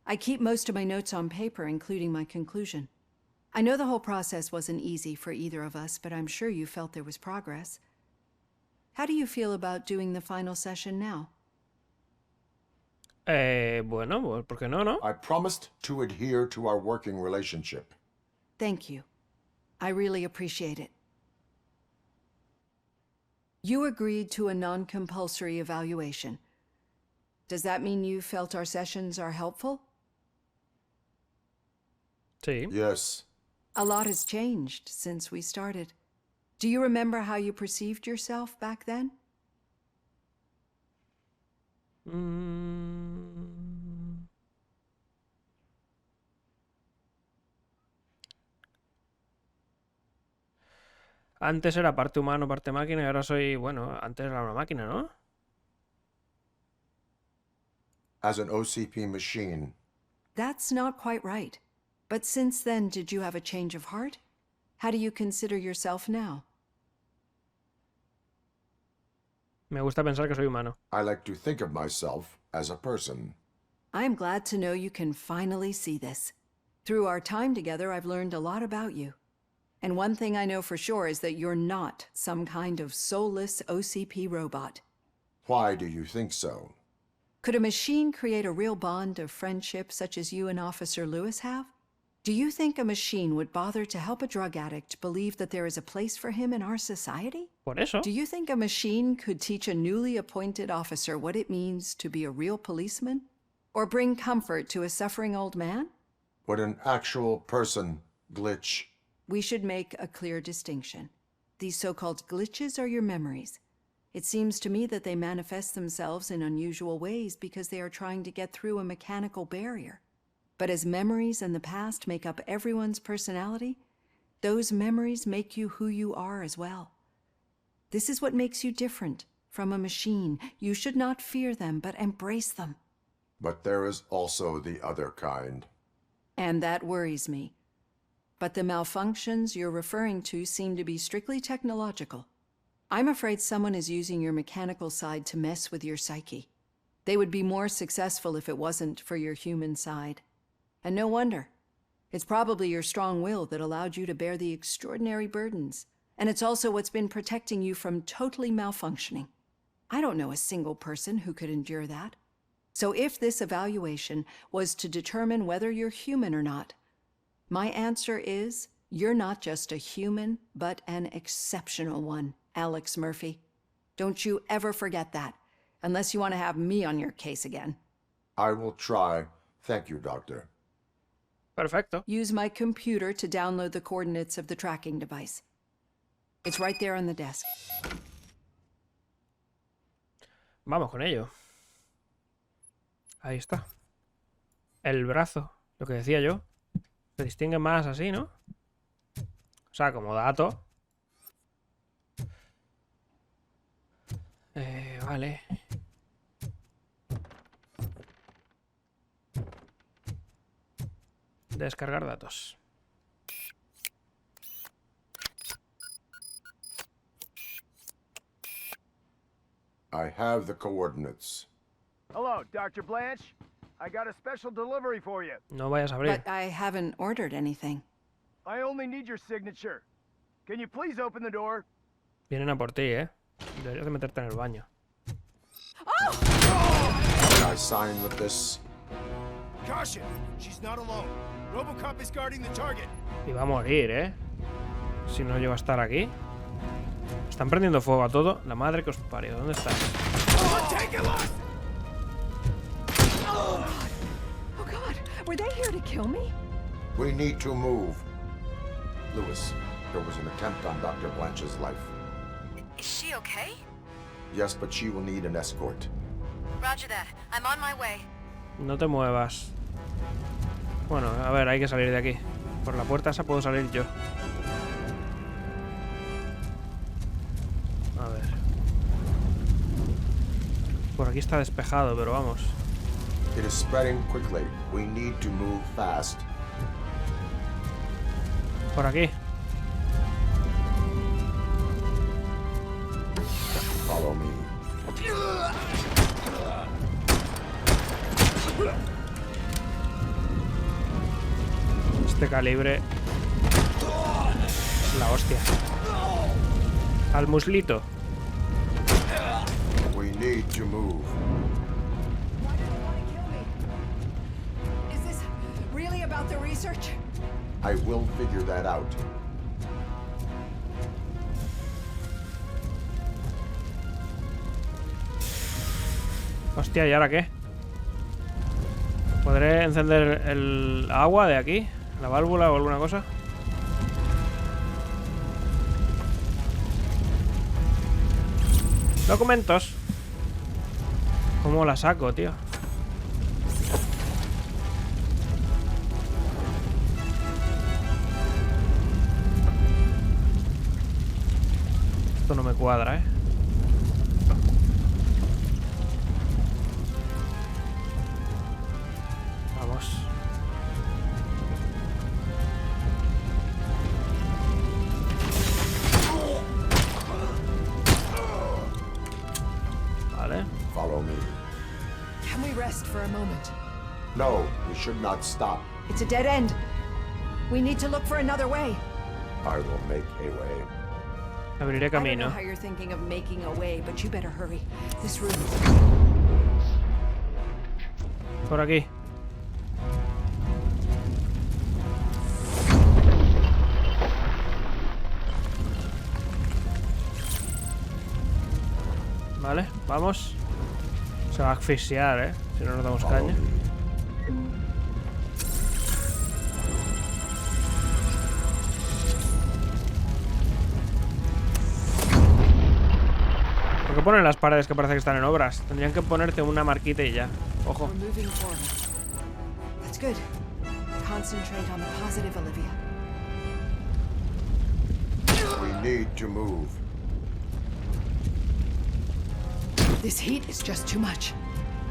I keep most of my notes on paper, including my conclusion. I know the whole process wasn't easy for either of us, but I'm sure you felt there was progress. How do you feel about doing the final session now? Bueno, ¿por qué no, no? I promised to adhere to our working relationship. Thank you. I really appreciate it. You agreed to a non-compulsory evaluation. Does that mean you felt our sessions are helpful? Sí. Yes. A lot has changed since we started. Do you remember how you perceived yourself back then? Antes era parte humano, parte máquina, y ahora soy, bueno, antes era una máquina, ¿no? As an OCP machine. That's not quite right. But since then, did you have a change of heart? How do you consider yourself now? Me gusta pensar que soy humano. I like to think of myself as a person. I am glad to know you can finally see this. Through our time together, I've learned a lot about you. And one thing I know for sure is that you're not some kind of soulless OCP robot. Why do you think so? Could a machine create a real bond of friendship such as you and Officer Lewis have? Do you think a machine would bother to help a drug addict believe that there is a place for him in our society? Por eso. Do you think a machine could teach a newly appointed officer what it means to be a real policeman? Or bring comfort to a suffering old man? Would an actual person glitch? We should make a clear distinction. These so-called glitches are your memories. It seems to me that they manifest themselves in unusual ways because they are trying to get through a mechanical barrier. But as memories and the past make up everyone's personality, those memories make you who you are as well. This is what makes you different from a machine. You should not fear them, but embrace them. But there is also the other kind. And that worries me. But the malfunctions you're referring to seem to be strictly technological. I'm afraid someone is using your mechanical side to mess with your psyche. They would be more successful if it wasn't for your human side. And no wonder. It's probably your strong will that allowed you to bear the extraordinary burdens. And it's also what's been protecting you from totally malfunctioning. I don't know a single person who could endure that. So if this evaluation was to determine whether you're human or not, my answer is you're not just a human, but an exceptional one, Alex Murphy. Don't you ever forget that, unless you want to have me on your case again. I will try. Thank you, Doctor. Perfecto. Use my computer to download the coordinates of the tracking device. It's right there on the desk. Vamos con ello. Ahí está. El brazo, lo que decía yo. Se distingue más así, ¿no? O sea, como dato. Vale. Descargar datos. I have the coordinates. Hello, Dr. Blanche. I got a special delivery for you. No vayas a abrir. But I haven't ordered anything. I only need your signature. Can you please open the door? Vienen a por ti, ¿eh? Deberías de meterte en el baño. Can I sign with this? Caution! She's not alone. RoboCop is guarding the target. Y va a morir, ¿eh? Si no llego a estar aquí. Están prendiendo fuego a todo. La madre que os parió. ¿Dónde estás? Oh God! Were they here to kill me? We need to move. Lewis, there was an attempt on Dr. Blanche's life. Is she okay? Yes, but she will need an escort. Roger that. I'm on my way. No te muevas. Bueno, a ver, hay que salir de aquí. Por la puerta esa puedo salir yo. A ver. Por aquí está despejado, pero vamos. It is spreading quickly. We need to move fast. Por aquí. Follow me. Este calibre es la hostia. Al muslito. We need to move. Why do they want to kill me? Is this really about the research? I will figure that out. Hostia, ¿y ahora qué? ¿Podré encender el agua de aquí? ¿La válvula o alguna cosa? Documentos. ¿Cómo la saco, tío? Esto no me cuadra, ¿eh? Vamos. Vale. Follow me. Can we rest for a moment? No, we should not stop. It's a dead end. We need to look for another way. I will make a way. Abriré I don't know camino. how you're thinking of making a way, but you better hurry. This room. Por aquí. Vale, vamos. Se va a asfixiar, ¿eh? Si no nos damos caña. ¿Por qué ponen las paredes que parece que están en obras? Tendrían que ponerte una marquita y ya. Ojo. We're moving forward. That's good. Concentrate on the positive, Olivia. We need to move. This heat is just too much.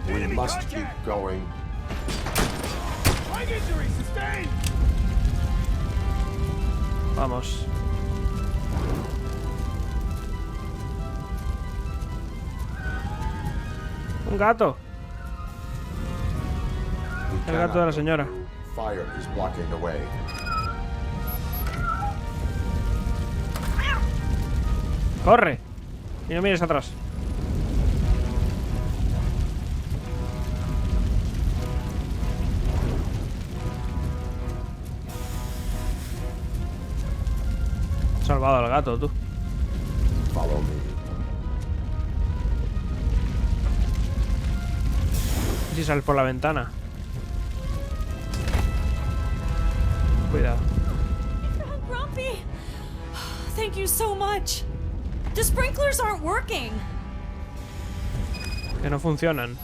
We must keep going. Leg injury sustained. Vamos. Un gato. We El gato de la cannot señora. go fire is blocking the way. ¡Corre! Y no mires atrás. Salvado al gato, tú. Follow me. Si sales por la ventana. Cuidado. Grumpy! Thank you so much. The sprinklers aren't working. Que no funcionan.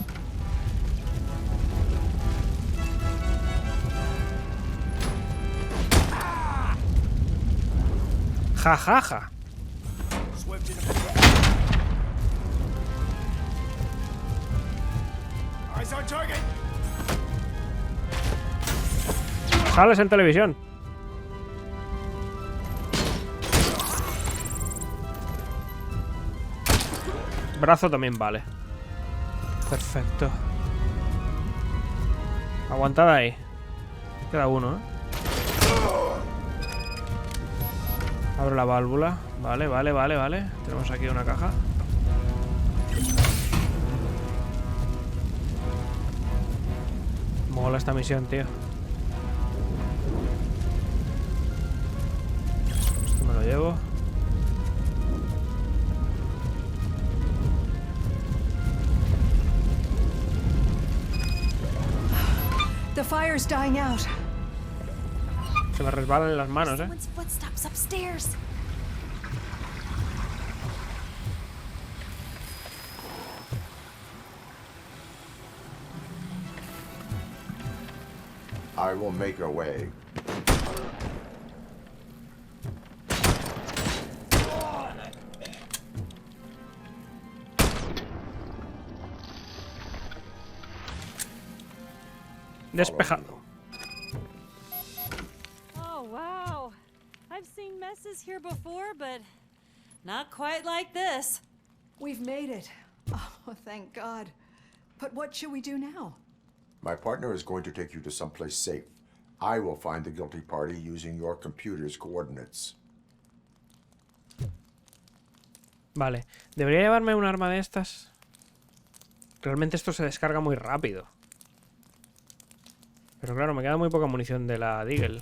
Ja, ja, ja. Sales en televisión. Brazo también vale. Perfecto. Aguantad ahí. Queda uno, ¿eh? Abro la válvula. Vale, vale, vale, vale. Tenemos aquí una caja. Mola esta misión, tío. Esto me lo llevo. The fire's dying out. Se me resbalan en las manos, ¿eh? Footsteps upstairs. I will make a way. Despejado. Oh, wow. I've seen messes here before, but not quite like this. We've made it. Oh, thank God. But what should we do now? My partner is going to take you to someplace safe. I will find the guilty party using your computer's coordinates. Vale. ¿Debería llevarme un arma de estas? Realmente esto se descarga muy rápido. Pero claro, me queda muy poca munición de la Deagle.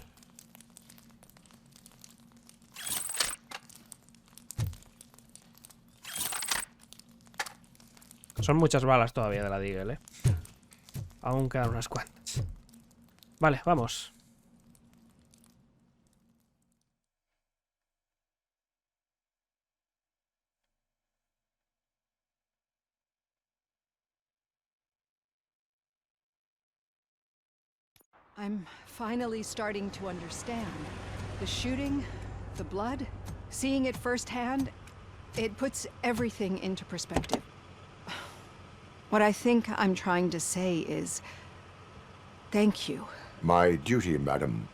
Son muchas balas todavía de la Deagle, ¿eh? Aún quedan unas cuantas. Vale, vamos. I'm finally starting to understand. The shooting, the blood, seeing it firsthand, it puts everything into perspective. What I think I'm trying to say is, thank you. My duty, madam.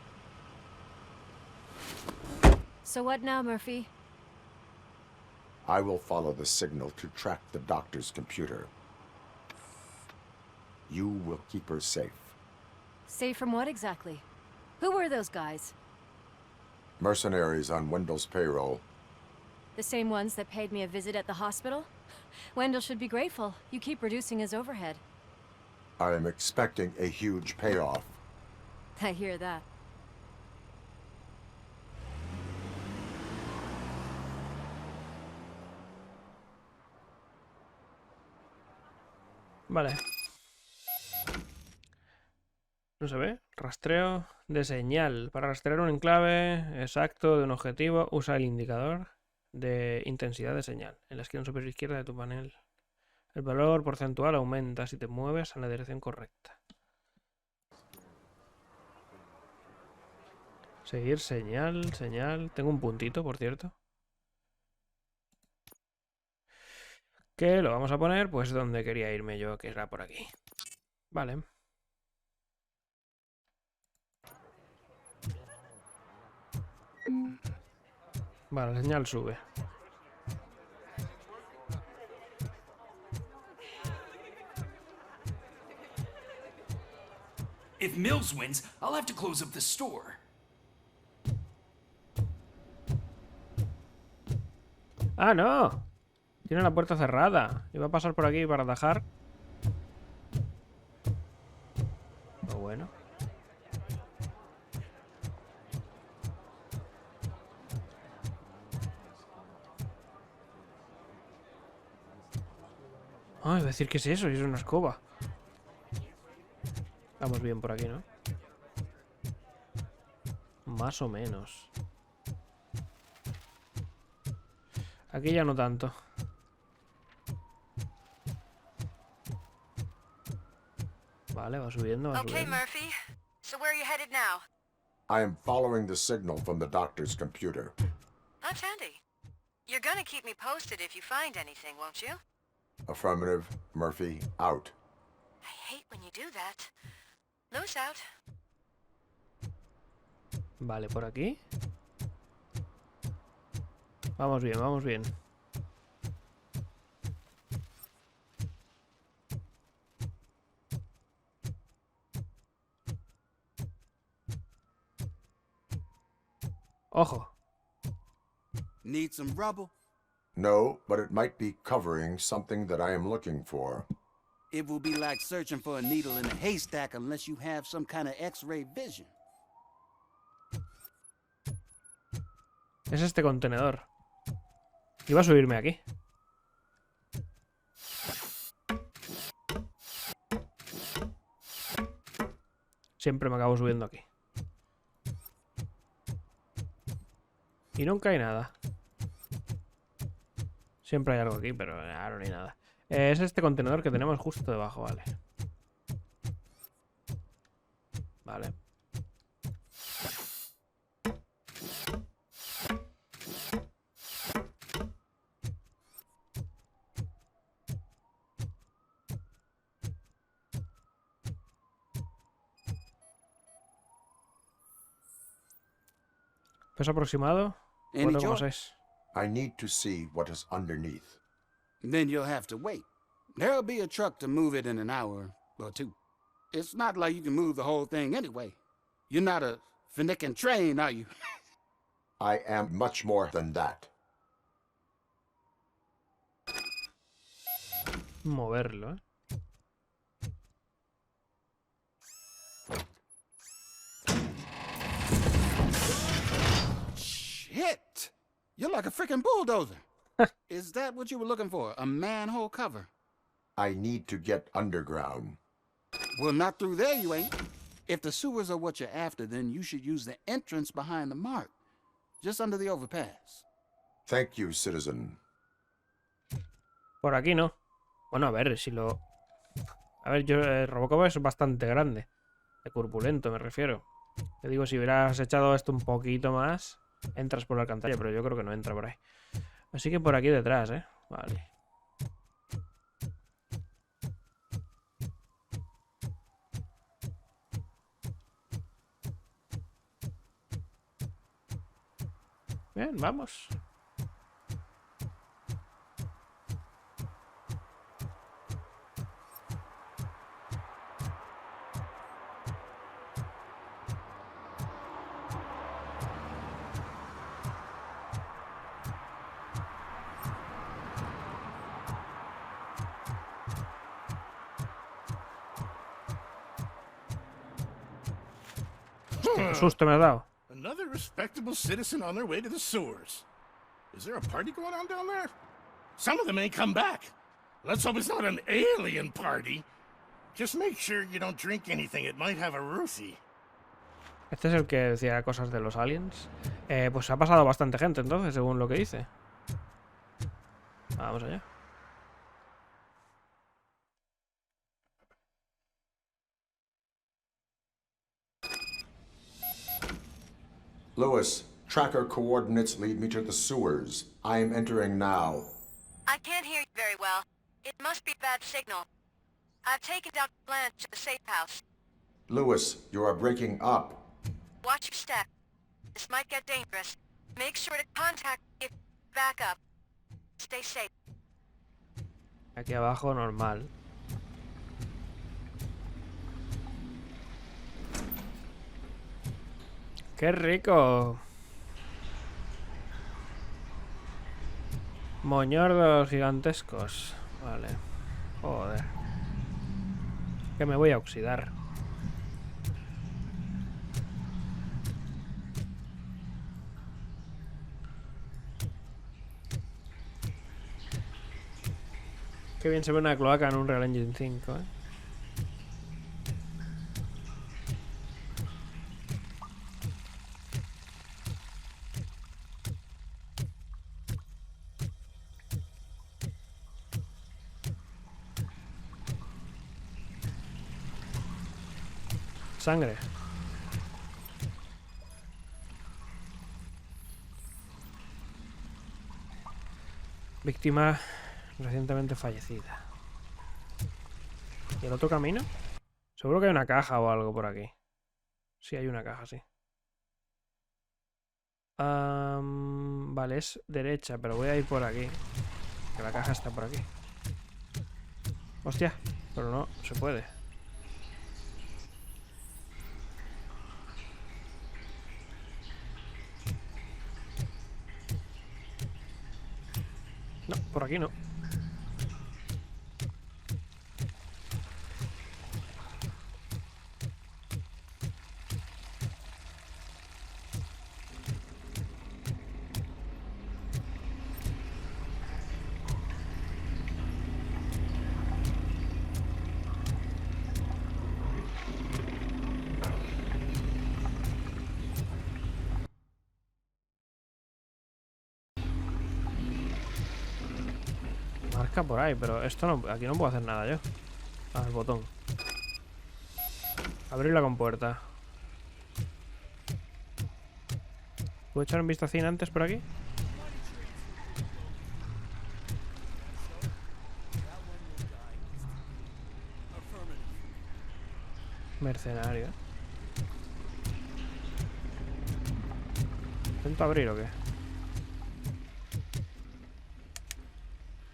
So what now, Murphy? I will follow the signal to track the doctor's computer. You will keep her safe. Safe from what exactly? Who were those guys? Mercenaries on Wendell's payroll. The same ones that paid me a visit at the hospital? Wendell should be grateful. You keep reducing his overhead. I am expecting a huge payoff. I hear that. Vale. No se ve. Rastreo de señal. Para rastrear un enclave exacto de un objetivo, usa el indicador de intensidad de señal en la esquina superior izquierda de tu panel. El valor porcentual aumenta si te mueves en la dirección correcta. Seguir señal, señal. Tengo un puntito, por cierto. Que lo vamos a poner pues donde quería irme yo, que era por aquí. Vale. Vale, la señal sube. If Mills wins, I'll have to close up the store. ¡Ah, no! Tiene la puerta cerrada. Iba a pasar por aquí para atajar. Pero bueno. Ay, voy a decir, ¿qué es eso? Es una escoba. Vamos bien por aquí, ¿no? Más o menos. Aquí ya no tanto. Vale, va subiendo, va Okay, subiendo. Murphy. So where are you headed now? I am following the signal from the doctor's computer. That's handy. You're gonna keep me posted if you find anything, won't you? Affirmative. Murphy, out. I hate when you do that. Lou's out. Vale, por aquí. Vamos bien, vamos bien. Ojo. Need some rubble? No, but it might be covering something that I am looking for. It will be like searching for a needle in a haystack unless you have some kind of X-ray vision. Es este contenedor. Iba a subirme aquí. Siempre me acabo subiendo aquí. Y nunca hay nada. Siempre hay algo aquí, pero ahora no hay nada. Es este contenedor que tenemos justo debajo, vale. Vale. Peso aproximado. Any 4,6. I need to see what is underneath. Then you'll have to wait. There'll be a truck to move it in an hour or two. It's not like you can move the whole thing anyway. You're not a finicking train, are you? I am much more than that. Moverlo, Shit! You're like a freaking bulldozer. Is that what you were looking for? A manhole cover? I need to get underground. Well, not through there, you ain't. If the sewers are what you're after, then you should use the entrance behind the mark. Just under the overpass. Thank you, citizen. Por aquí no. Bueno, a ver, si lo... A ver, yo... Robocop es bastante grande. De corpulento, me refiero. Te digo, si hubieras echado esto un poquito más, entras por la alcantarilla, pero yo creo que no entra por ahí. Así que por aquí detrás, ¿eh? Vale. Bien, vamos. Qué susto me has dado. Another respectable citizen on their way to the sewers. Is there a party going on down there? Some of them ain't come back. Let's hope it's not an alien party. Just make sure you don't drink anything. It might have a Ruthie. Este es el que decía cosas de los aliens. Pues ha pasado bastante gente entonces, según lo que dice. Vamos allá. Lewis, tracker coordinates lead me to the sewers. I am entering now. I can't hear you very well. It must be bad signal. I've taken down Blanche to the safe house. Lewis, you are breaking up. Watch your step. This might get dangerous. Make sure to contact me if back up. Stay safe. Aquí abajo, normal. ¡Qué rico! Moñordos gigantescos. Vale. Joder. Que me voy a oxidar. Qué bien se ve una cloaca en un Real Engine 5, ¿eh? Sangre. Víctima recientemente fallecida. ¿Y el otro camino? Seguro que hay una caja o algo por aquí. Sí, hay una caja, sí. Vale, es derecha, pero voy a ir por aquí. Que la caja está por aquí. Hostia, pero no se puede. No, por aquí no. Marca por ahí, pero esto no, aquí no puedo hacer nada yo. Al botón. Abrir la compuerta. ¿Puedo echar un vistacín antes por aquí? Mercenario. ¿Intento abrir o qué?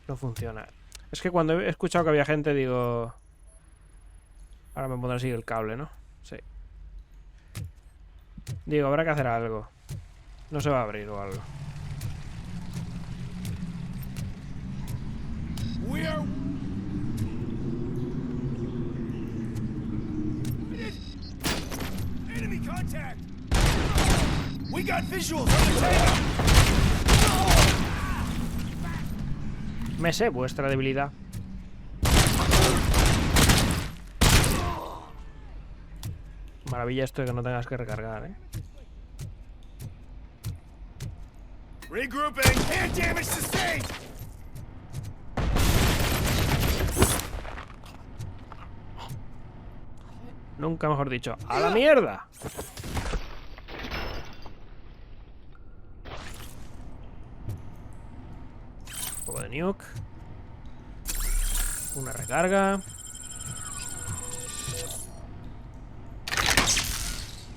No funciona. Es que cuando he escuchado que había gente digo... Ahora me pondré así el cable, ¿no? Sí. Digo, habrá que hacer algo. No se va a abrir o algo. Enemy contact. We got visuals on the tank. Me sé vuestra debilidad. Maravilla esto de que no tengas que recargar, ¿eh? Regrouping. Air damage sustained. Nunca mejor dicho. ¡A la mierda! Un poco de nuke. Una recarga.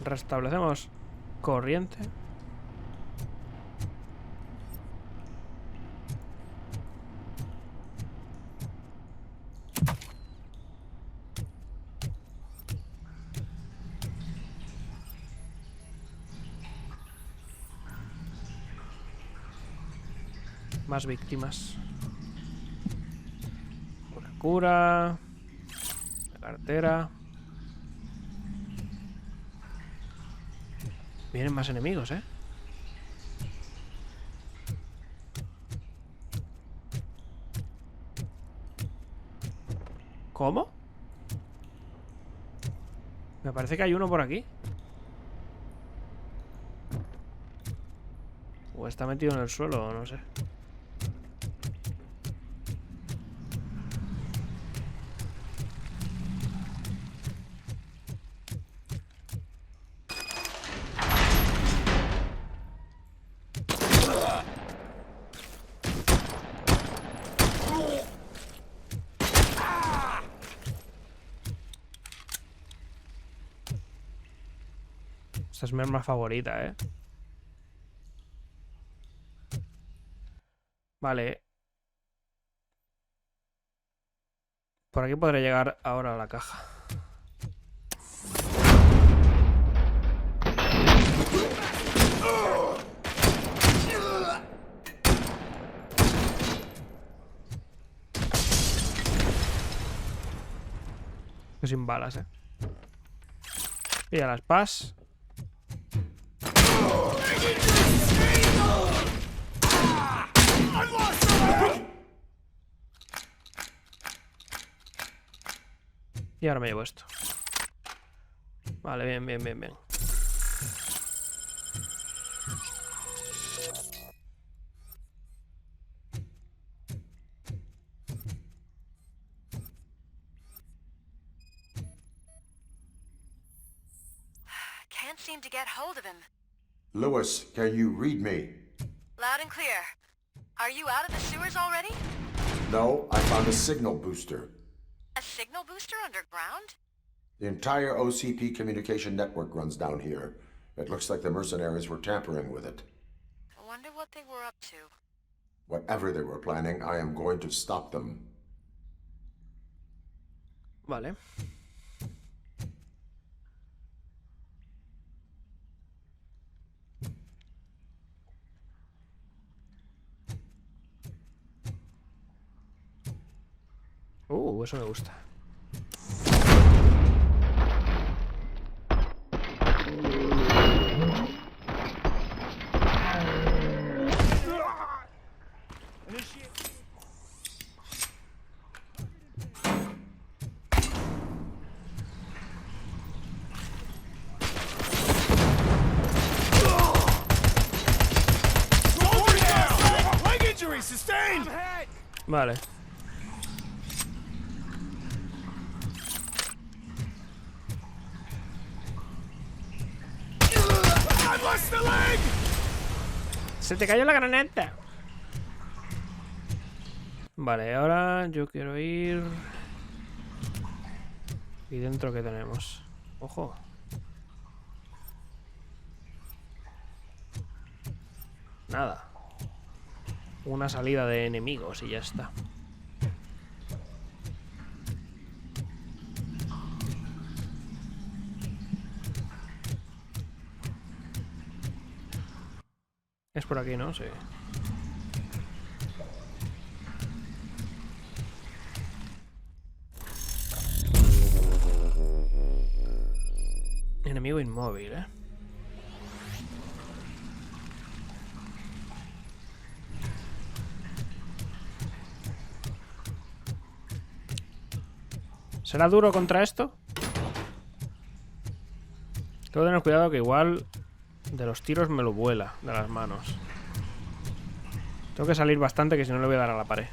Restablecemos corriente. Más víctimas. Una cura. La cartera. Vienen más enemigos, ¿eh? ¿Cómo? Me parece que hay uno por aquí. O está metido en el suelo, o no sé. Esta es mi arma favorita, ¿eh? Vale. Por aquí podré llegar ahora a la caja. Estoy sin balas, Pilla las PAS. Y ahora me llevo esto. Vale, bien, bien, bien, bien. Can't seem to get hold of him. Lewis, can you read me? Loud and clear. Are you out of the sewers already? No, I found a signal booster. A signal booster underground? The entire OCP communication network runs down here. It looks like the mercenaries were tampering with it. I wonder what they were up to. Whatever they were planning, I am going to stop them. Vale. Eso me gusta. Vale. Se te cayó la graneta. Vale, ahora yo quiero ir... ¿Y dentro qué tenemos? Ojo. Nada. Una salida de enemigos y ya está. Es por aquí, ¿no? Sí. Enemigo inmóvil, ¿eh? ¿Será duro contra esto? Tengo que tener cuidado que igual de los tiros me lo vuela de las manos. Tengo que salir bastante, que si no le voy a dar a la pared.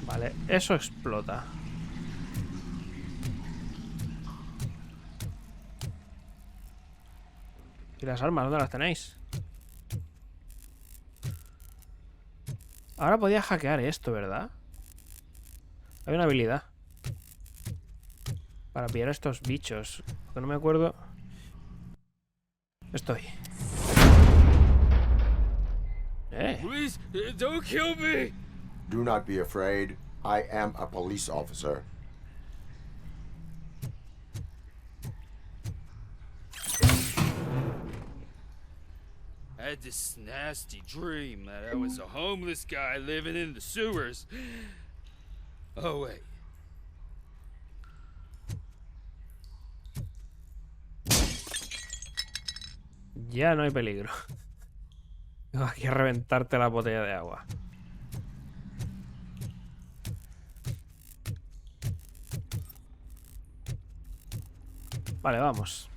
Vale, eso explota. ¿Y las armas? ¿Dónde las tenéis? Ahora podía hackear esto, ¿verdad? Hay una habilidad para pillar a estos bichos. Porque no me acuerdo. Estoy. Please, don't kill me. Do not be afraid. I am a police officer. I had this nasty dream that I was a homeless guy living in the sewers. Oh, wait. Ya no hay peligro. Tengo aquí a reventarte la botella de agua. Vale, vamos.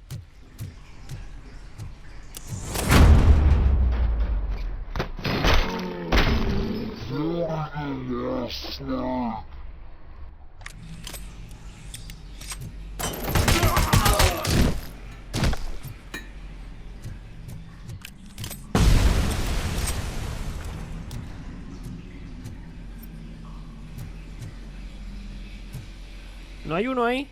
¿No hay uno ahí?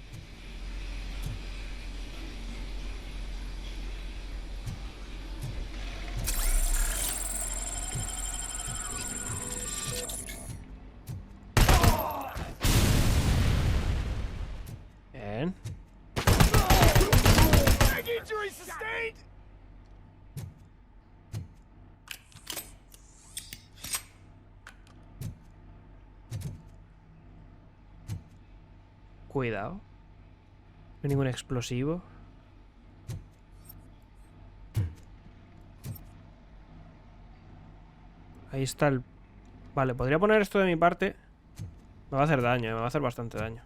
Bien. Cuidado. No hay ningún explosivo. Ahí está el... Vale, podría poner esto de mi parte. Me va a hacer daño, me va a hacer bastante daño.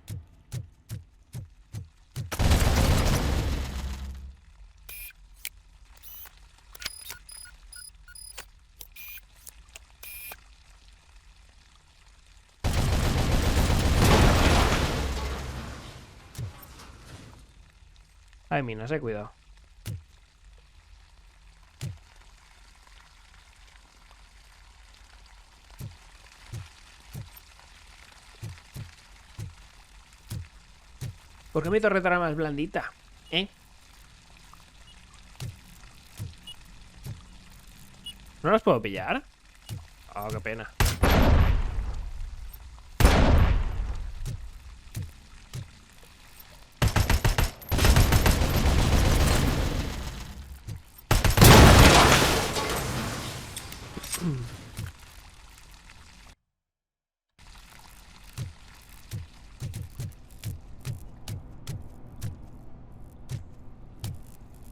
Hay minas, cuidado. ¿Por qué mi torreta era más blandita? ¿No las puedo pillar? Oh, qué pena.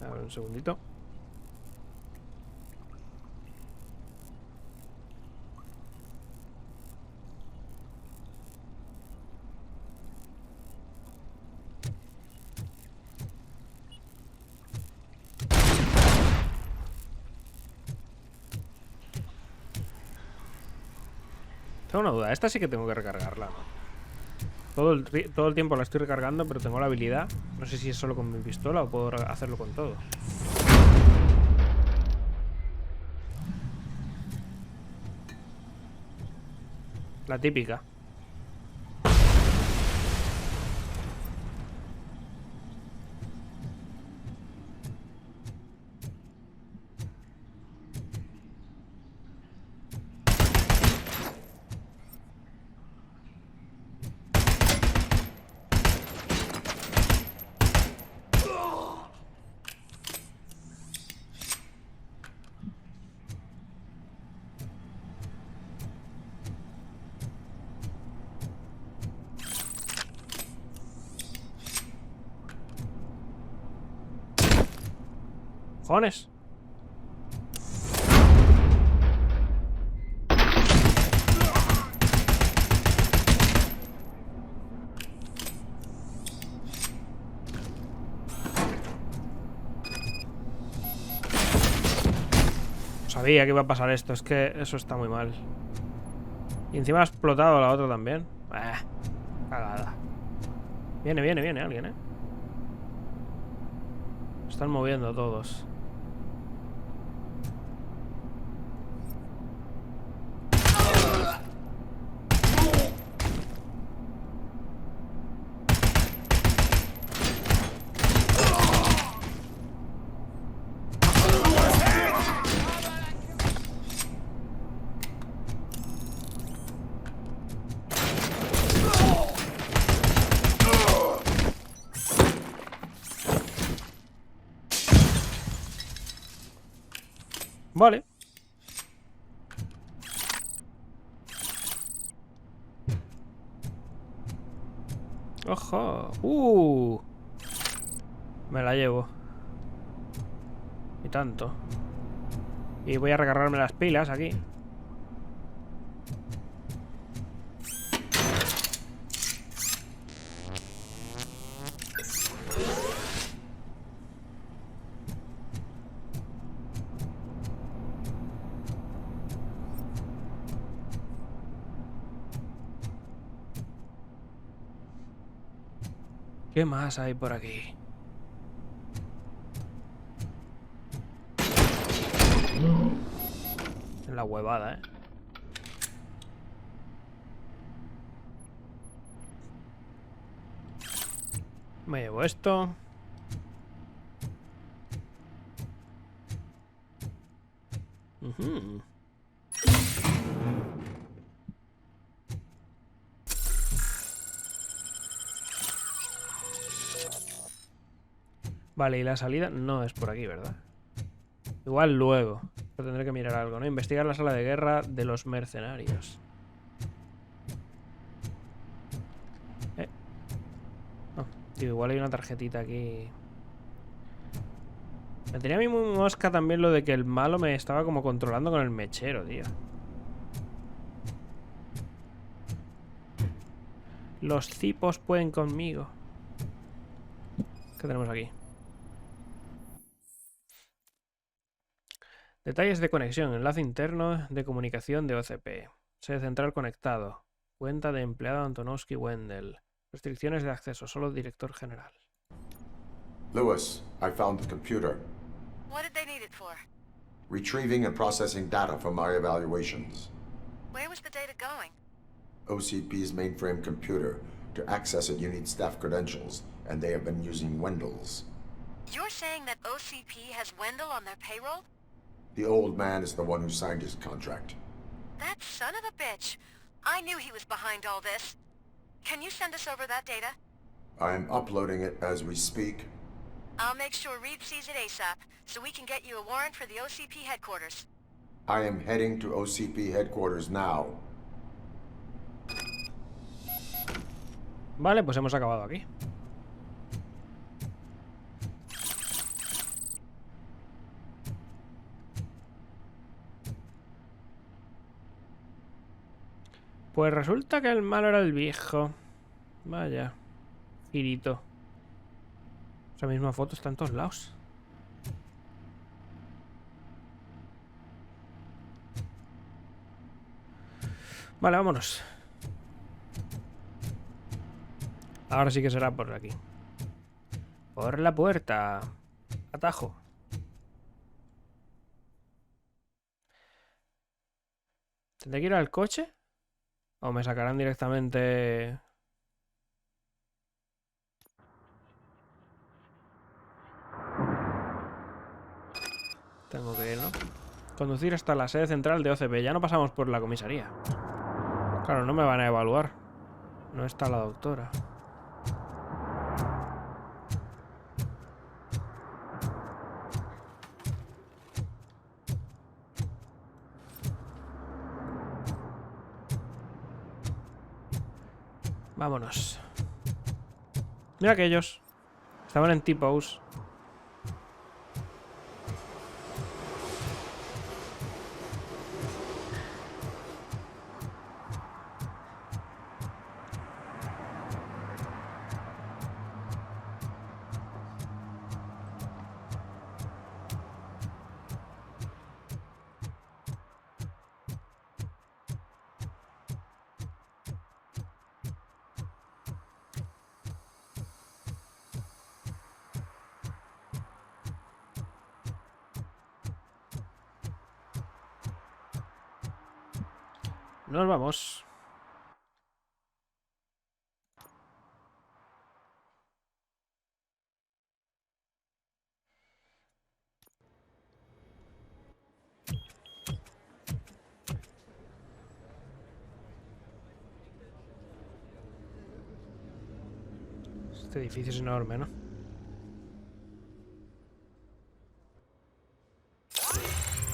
A ver, un segundito. Tengo una duda, esta sí que tengo que recargarla, ¿no? Todo el tiempo la estoy recargando, pero tengo la habilidad. No sé si es solo con mi pistola o puedo hacerlo con todo. La típica. ¡Cojones! Sabía que iba a pasar esto, es que eso está muy mal. Y encima ha explotado la otra también. Cagada. Viene alguien, Están moviendo todos. Vale. ¡Ojo! Me la llevo. Y tanto. Y voy a recargarme las pilas aquí. ¿Qué más hay por aquí? La huevada, Me llevo esto. Vale, y la salida no es por aquí, ¿verdad? Igual luego. Pero tendré que mirar algo, ¿no? Investigar la sala de guerra de los mercenarios. Digo, igual hay una tarjetita aquí. Me tenía a mí muy mosca también lo de que el malo me estaba como controlando con el mechero, tío. Los cipos pueden conmigo. ¿Qué tenemos aquí? Detalles de conexión. Enlace interno de comunicación de OCP. Sede central conectado. Cuenta de empleado Antonowski Wendell. Restricciones de acceso. Solo director general. Lewis, I found the computer. What did they need it for? Retrieving and processing data from my evaluations. Where was the data going? OCP's mainframe computer. To access it, you need staff credentials, and they have been using Wendell's. You're saying that OCP has Wendell on their payroll? The old man is the one who signed his contract. That son of a bitch. I knew he was behind all this. Can you send us over that data? I'm uploading it as we speak. I'll make sure Reed sees it ASAP, so we can get you a warrant for the OCP headquarters. I am heading to OCP headquarters now. Vale, pues hemos acabado aquí. Pues resulta que el malo era el viejo. Vaya. Girito. Esa misma foto está en todos lados. Vale, vámonos. Ahora sí que será por aquí. Por la puerta. Atajo. ¿Tendré que ir al coche? ¿O me sacarán directamente? Tengo que ir, ¿no? Conducir hasta la sede central de OCP. Ya no pasamos por la comisaría. Claro, no me van a evaluar. No está la doctora. Vámonos. Mira aquellos. Estaban en T-pose. Nos vamos. Este edificio es enorme, ¿no?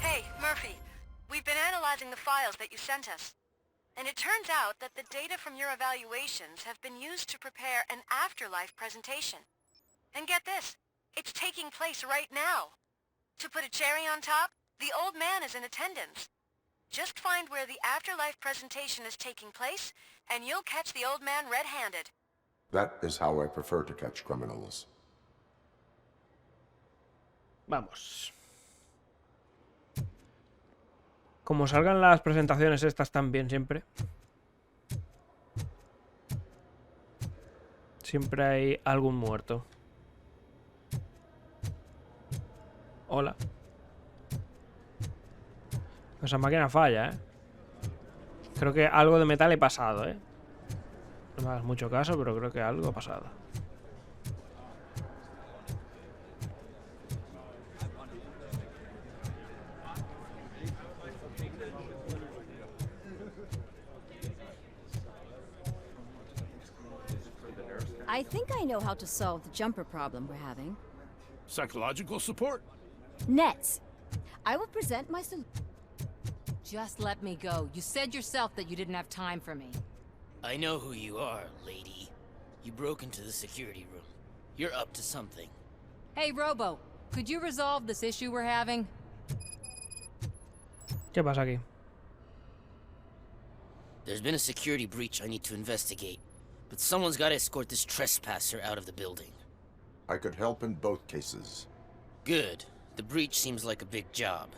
Hey, Murphy. We've been analyzing the files that you sent us. And it turns out that the data from your evaluations have been used to prepare an afterlife presentation. And get this, it's taking place right now. To put a cherry on top, the old man is in attendance. Just find where the afterlife presentation is taking place, and you'll catch the old man red-handed. That is how I prefer to catch criminals. Vamos. Como salgan las presentaciones estas también siempre. Siempre hay algún muerto. Hola. Esa máquina falla, ¿eh? Creo que algo de metal he pasado, ¿eh? No me hagas mucho caso, pero creo que algo ha pasado. I think I know how to solve the jumper problem we're having. Psychological support? Nets. I will present my solution. Just let me go. You said yourself that you didn't have time for me. I know who you are, lady. You broke into the security room. You're up to something. Hey, Robo, could you resolve this issue we're having? ¿Qué pasa aquí? There's been a security breach I need to investigate, but someone's got to escort this trespasser out of the building. I could help in both cases. Good. The breach seems like a big job.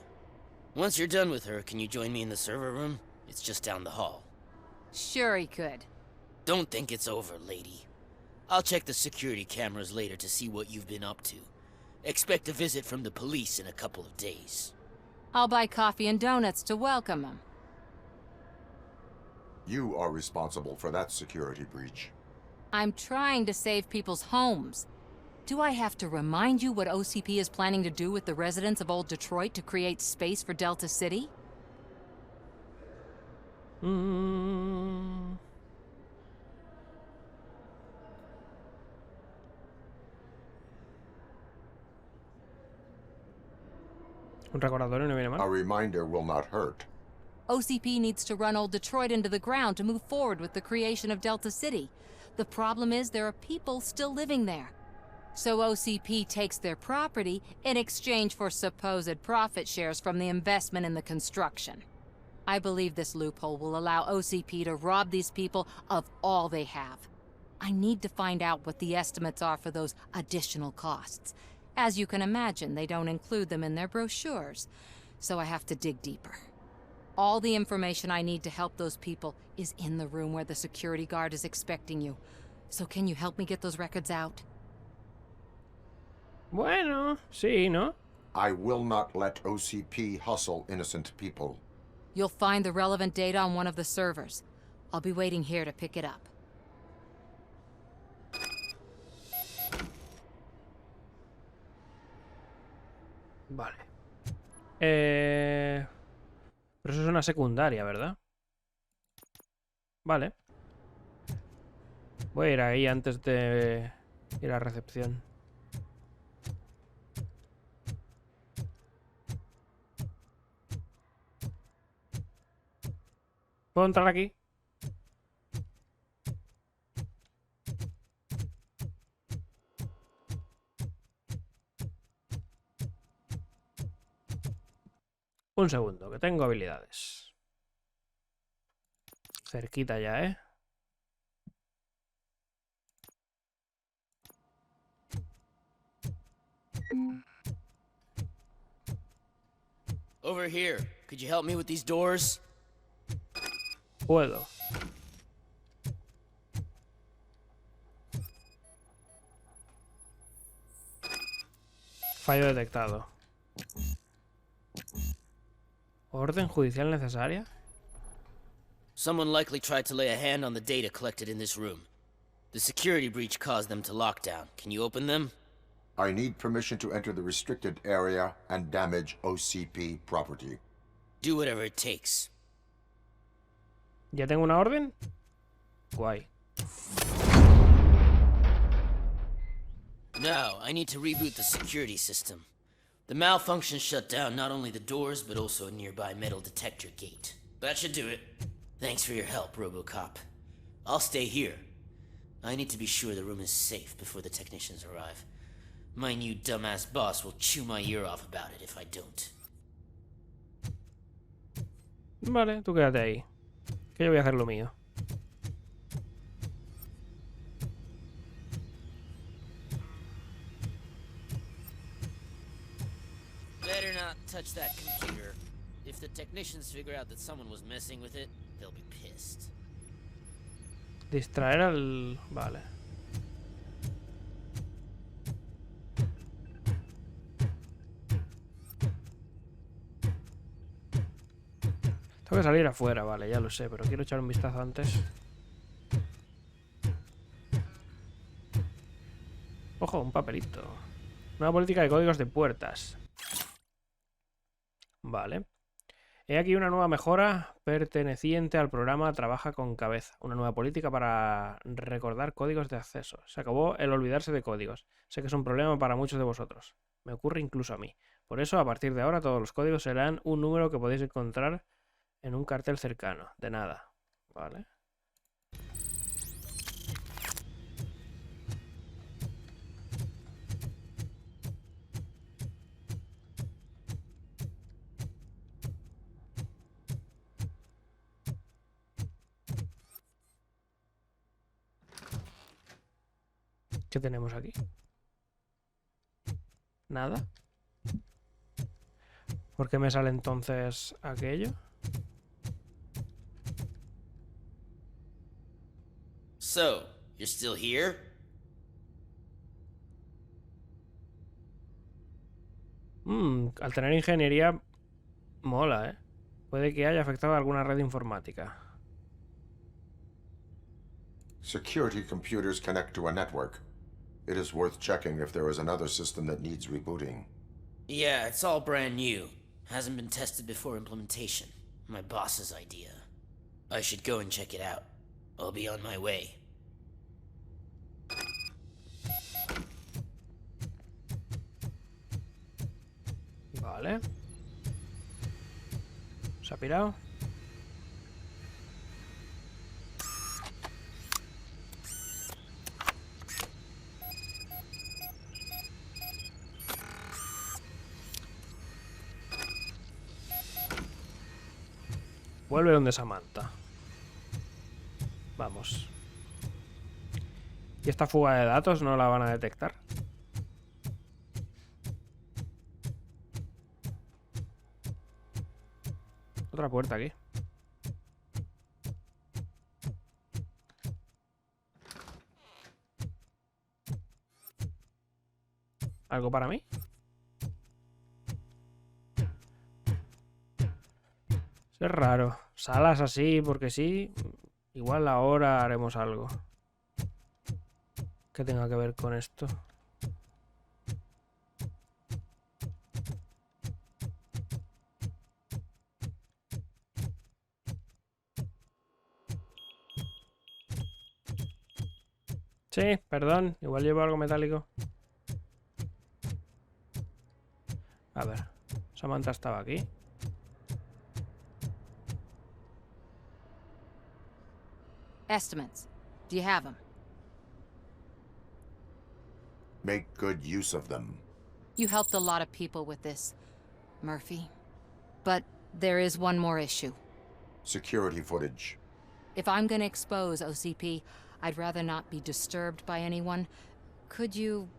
Once you're done with her, can you join me in the server room? It's just down the hall. Sure he could. Don't think it's over, lady. I'll check the security cameras later to see what you've been up to. Expect a visit from the police in a couple of days. I'll buy coffee and donuts to welcome him. You are responsible for that security breach. I'm trying to save people's homes. Do I have to remind you what OCP is planning to do with the residents of Old Detroit to create space for Delta City? Un recordatorio no viene mal. A reminder will not hurt. OCP needs to run Old Detroit into the ground to move forward with the creation of Delta City. The problem is there are people still living there. So OCP takes their property in exchange for supposed profit shares from the investment in the construction. I believe this loophole will allow OCP to rob these people of all they have. I need to find out what the estimates are for those additional costs. As you can imagine, they don't include them in their brochures, so I have to dig deeper. All the information I need to help those people is in the room where the security guard is expecting you. So can you help me get those records out? Bueno, sí, ¿no? I will not let OCP hustle innocent people. You'll find the relevant data on one of the servers. I'll be waiting here to pick it up. Vale. Pero eso es una secundaria, ¿verdad? Vale. Voy a ir ahí antes de ir a recepción. ¿Puedo entrar aquí? Un segundo, que tengo habilidades. Cerquita ya, ¿eh? Over here. Could you help me with these doors? Puedo. Fallo detectado. ¿Orden judicial necesaria? Someone likely tried to lay a hand on the data collected in this room. The security breach caused them to lock down. Can you open them? I need permission to enter the restricted area and damage OCP property. Do whatever it takes. ¿Ya tengo una orden? Guay. Now, I need to reboot the security system. The malfunction shut down not only the doors, but also a nearby metal detector gate. That should do it. Thanks for your help, RoboCop. I'll stay here. I need to be sure the room is safe before the technicians arrive. My new dumbass boss will chew my ear off about it if I don't. Vale, tú quédate ahí. Que yo voy a hacer lo mío. Better not touch that computer. If the technicians figure out that someone was messing with it, they'll be pissed. Distraer al... Vale. Tengo que salir afuera, vale, ya lo sé, pero quiero echar un vistazo antes. Ojo, un papelito. Nueva política de códigos de puertas. Vale. He aquí una nueva mejora perteneciente al programa Trabaja con Cabeza. Una nueva política para recordar códigos de acceso. Se acabó el olvidarse de códigos. Sé que es un problema para muchos de vosotros. Me ocurre incluso a mí. Por eso, a partir de ahora, todos los códigos serán un número que podéis encontrar en un cartel cercano. De nada. Vale. ¿Qué tenemos aquí? Nada. ¿Por qué me sale entonces aquello? So, you're still here? Al tener ingeniería mola, ¿eh? Puede que haya afectado a alguna red informática. Security computers connect to a network. It is worth checking if there is another system that needs rebooting. Yeah, it's all brand new. Hasn't been tested before implementation. My boss's idea. I should go and check it out. I'll be on my way. Vale. ¿Se ha pirado? Vuelve donde Samantha. Vamos. ¿Y esta fuga de datos no la van a detectar? Otra puerta aquí. ¿Algo para mí? Es raro. Salas así porque sí. Igual ahora haremos algo que tenga que ver con esto. Sí, perdón. Igual llevo algo metálico. A ver. Samantha estaba aquí. Estimates. Do you have them? Make good use of them. You helped a lot of people with this, Murphy. But there is one more issue. Security footage. If I'm gonna expose OCP, I'd rather not be disturbed by anyone. Could you...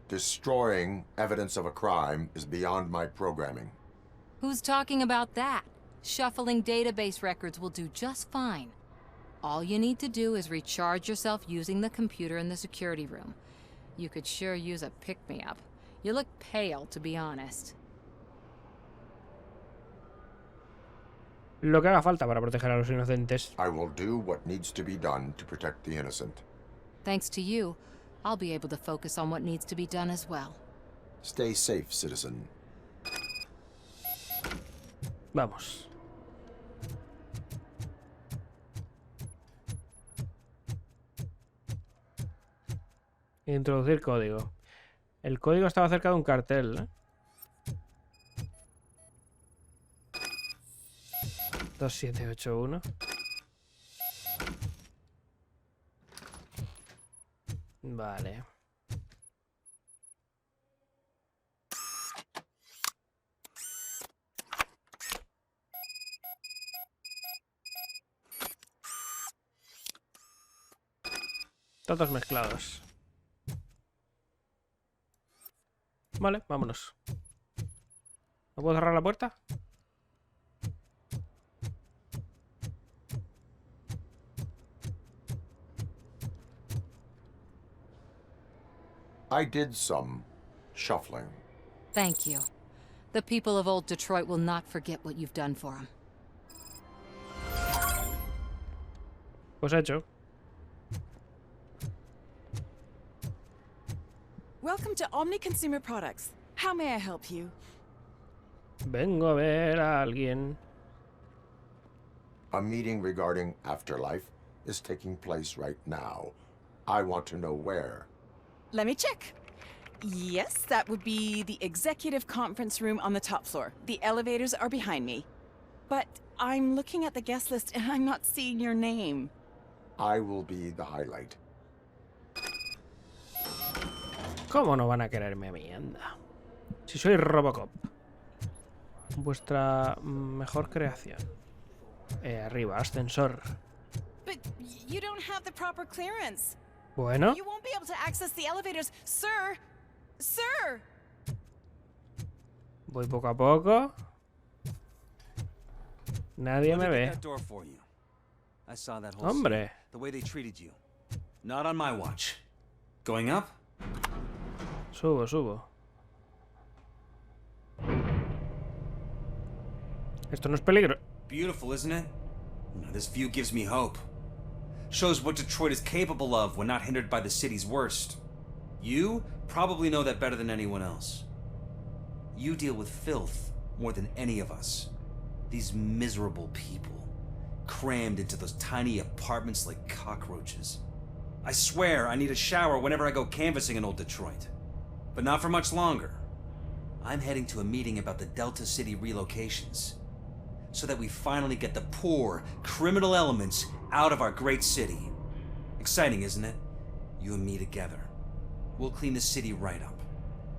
Destroying evidence of a crime is beyond my programming. Who's talking about that? Shuffling database records will do just fine. All you need to do is recharge yourself using the computer in the security room. You could sure use a pick-me-up. You look pale, to be honest. Lo que haga falta para proteger a los inocentes. I will do what needs to be done to protect the innocent. Thanks to you, I'll be able to focus on what needs to be done as well. Stay safe, citizen. Vamos. Introducir código. El código estaba cerca de un cartel, ¿eh? 2781. Vale. Todos mezclados. Vale, vámonos. ¿No puedo cerrar la puerta? I did some shuffling. Thank you. The people of old Detroit will not forget what you've done for them. Pues hecho. Welcome to Omni Consumer Products. How may I help you? Vengo a ver a alguien. A meeting regarding afterlife is taking place right now. I want to know where. Let me check. Yes, that would be the executive conference room on the top floor. The elevators are behind me. But I'm looking at the guest list and I'm not seeing your name. I will be the highlight. ¿Cómo no van a quererme a mí? Anda. Si soy RoboCop. Vuestra mejor creación. Arriba, ascensor. But you don't have the proper clearance. Bueno. You won't be able to access the elevators, sir. Sir. Voy poco a poco. Nadie me ve. Hombre. The way they treated you. Not on my watch. Going up? Subo. Esto no es peligro. Beautiful, isn't it? This view gives me hope. Shows what Detroit is capable of when not hindered by the city's worst. You probably know that better than anyone else. You deal with filth more than any of us. These miserable people, crammed into those tiny apartments like cockroaches. I swear I need a shower whenever I go canvassing in old Detroit. But not for much longer. I'm heading to a meeting about the Delta City relocations, so that we finally get the poor, criminal elements out of our great city. Exciting, isn't it? You and me together. We'll clean the city right up.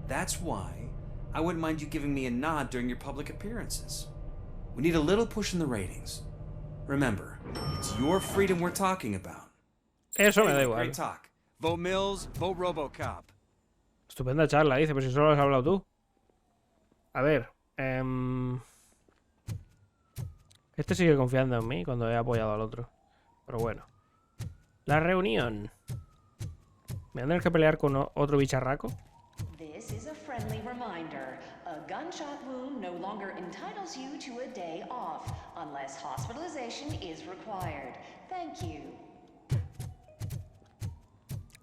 That's why I wouldn't mind you giving me a nod during your public appearances. We need a little push in the ratings. Remember, it's your freedom we're talking about. Eso me da igual. Great talk. Vote Mills, vote RoboCop. Estupenda charla, dice, pero si solo has hablado tú. A ver, este sigue confiando en mí cuando he apoyado al otro. Pero bueno. La reunión. ¿Me van a tener que pelear con otro bicharraco? This is a friendly reminder. A gunshot wound no longer entitles you to a day off, unless hospitalization is required. Thank you.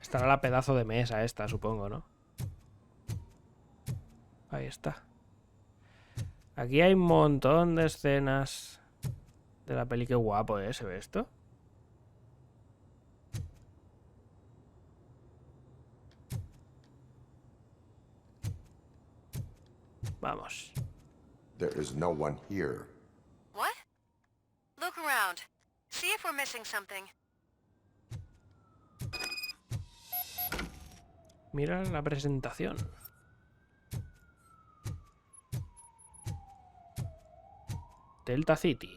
Estará la pedazo de mesa esta, supongo, ¿no? Ahí está. Aquí hay un montón de escenas de la peli. Qué guapo, ¿eh? ¿Se ve esto? Vamos. There is no one here. What? Look around. See if we're missing something. Mira la presentación. Delta City.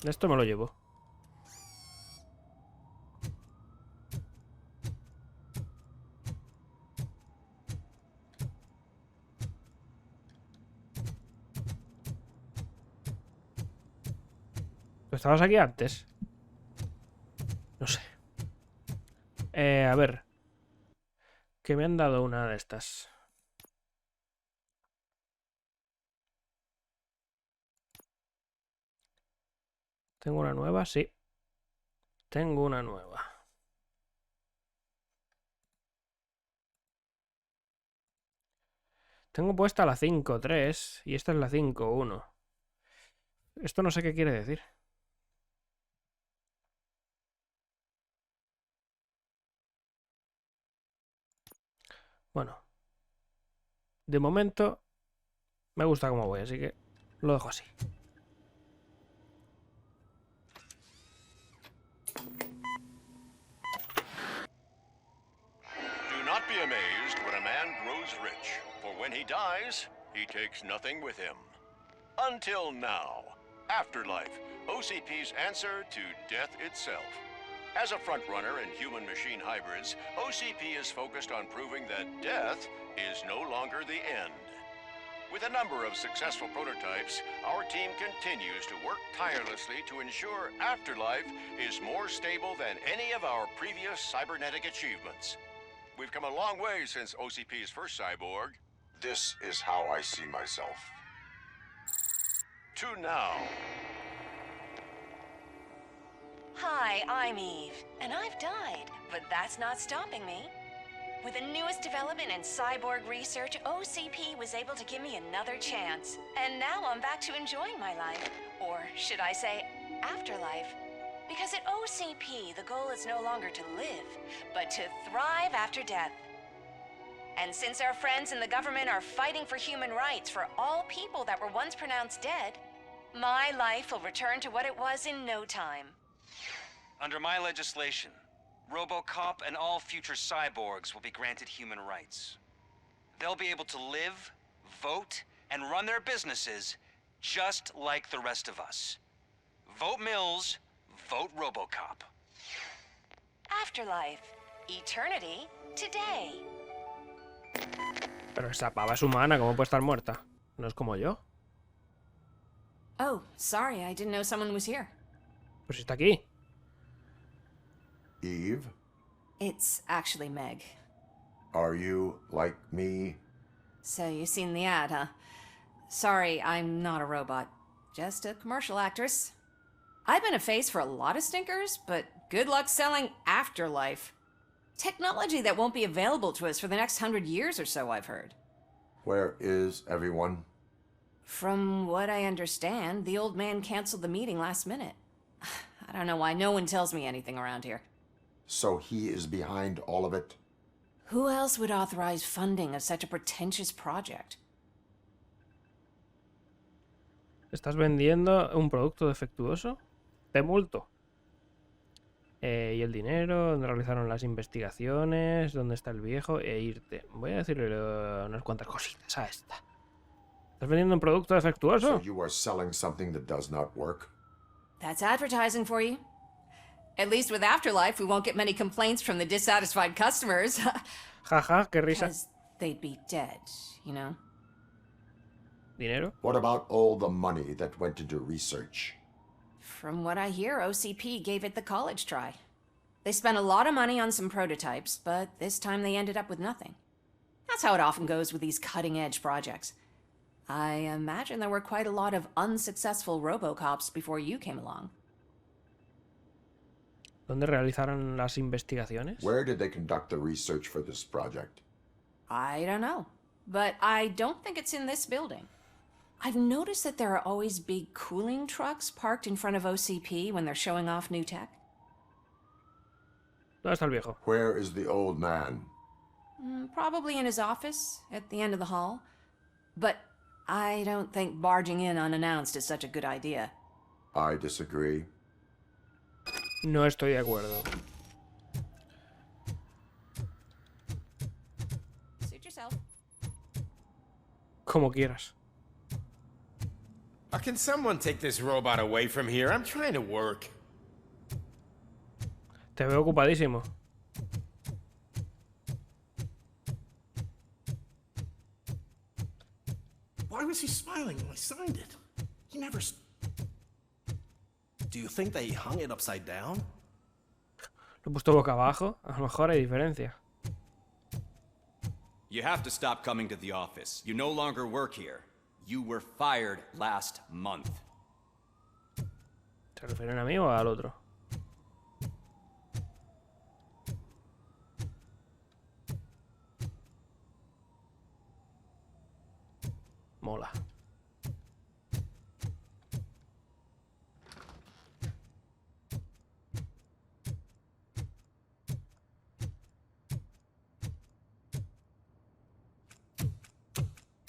Esto me lo llevo. ¿Tú estabas aquí antes? No sé. A ver. Que me han dado una de estas. ¿Tengo una nueva? Sí. Tengo una nueva. Tengo puesta la 5.3 y esta es la 5.1. Esto no sé qué quiere decir. Bueno. De momento me gusta cómo voy, así que lo dejo así. Do not be amazed when a man grows rich, for when he dies, he takes nothing with him. Until now. Afterlife, OCP's answer to death itself. As a frontrunner in human-machine hybrids, OCP is focused on proving that death is no longer the end. With a number of successful prototypes, our team continues to work tirelessly to ensure Afterlife is more stable than any of our previous cybernetic achievements. We've come a long way since OCP's first cyborg. This is how I see myself. To now. Hi, I'm Eve, and I've died, but that's not stopping me. With the newest development in cyborg research, OCP was able to give me another chance. And now I'm back to enjoying my life. Or should I say, afterlife. Because at OCP, the goal is no longer to live, but to thrive after death. And since our friends in the government are fighting for human rights for all people that were once pronounced dead, my life will return to what it was in no time. Under my legislation, RoboCop and all future cyborgs will be granted human rights. They'll be able to live, vote, and run their businesses just like the rest of us. Vote Mills, vote RoboCop. Afterlife. Eternity. Today. Pero esa pava es humana, ¿cómo puede estar muerta? No es como yo. Oh, sorry, I didn't know someone was here. Pues está aquí. Eve, It's actually Meg. are you like me? So you've seen the ad, huh? Sorry, I'm not a robot. Just a commercial actress. I've been a face for a lot of stinkers, but good luck selling Afterlife. Technology that won't be available to us for the next 100 years or so, I've heard. Where is everyone? From what I understand, the old man canceled the meeting last minute. I don't know why no one tells me anything around here. So he is behind all of it? Who else would authorize funding of such a pretentious project? ¿Estás vendiendo un producto defectuoso? Te multo. Y el dinero, dónde realizaron las investigaciones, dónde está el viejo, e irte. Voy a decirle unas cuantas cositas a esta. ¿Estás vendiendo un producto defectuoso? So you are selling something that does not work? That's advertising for you. At least with Afterlife, we won't get many complaints from the dissatisfied customers. Jaja, qué risa. Because they'd be dead, you know? ¿Dinero? What about all the money that went into research? From what I hear, OCP gave it the college try. They spent a lot of money on some prototypes, but this time they ended up with nothing. That's how it often goes with these cutting-edge projects. I imagine there were quite a lot of unsuccessful RoboCops before you came along. ¿Dónde realizaron las investigaciones? Where did they conduct the research for this project? I don't know, but I don't think it's in this building. I've noticed that there are always big cooling trucks parked in front of OCP when they're showing off new tech. ¿Dónde está el viejo? Where is the old man? Probably in his office, at the end of the hall. But I don't think barging in unannounced is such a good idea. I disagree. No estoy de acuerdo. Suit yourself. Como quieras. Can someone take this robot away from here? I'm trying to work. Te veo ocupadísimo. Why was he smiling when I signed it? He never... Do you think they hung it upside down? Lo he puesto boca abajo. A lo mejor hay diferencia. You have to stop coming to the office. You no longer work here. You were fired last month. ¿Se refieren a mí o al otro? Mola.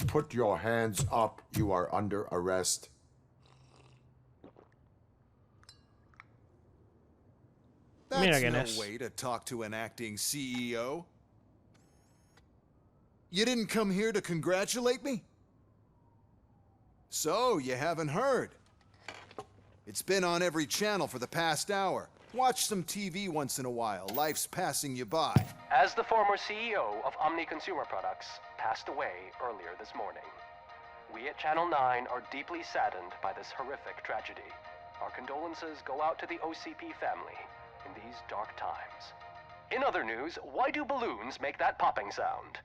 Put your hands up. You are under arrest. That's quién no es. way to talk to an acting CEO. You didn't come here to congratulate me? So, you haven't heard. It's been on every channel for the past hour. Watch some TV once in a while. Life's passing you by. As the former CEO of Omni Consumer Products passed away earlier this morning, we at Channel 9 are deeply saddened by this horrific tragedy. Our condolences go out to the OCP family in these dark times. In other news, why do balloons make that popping sound?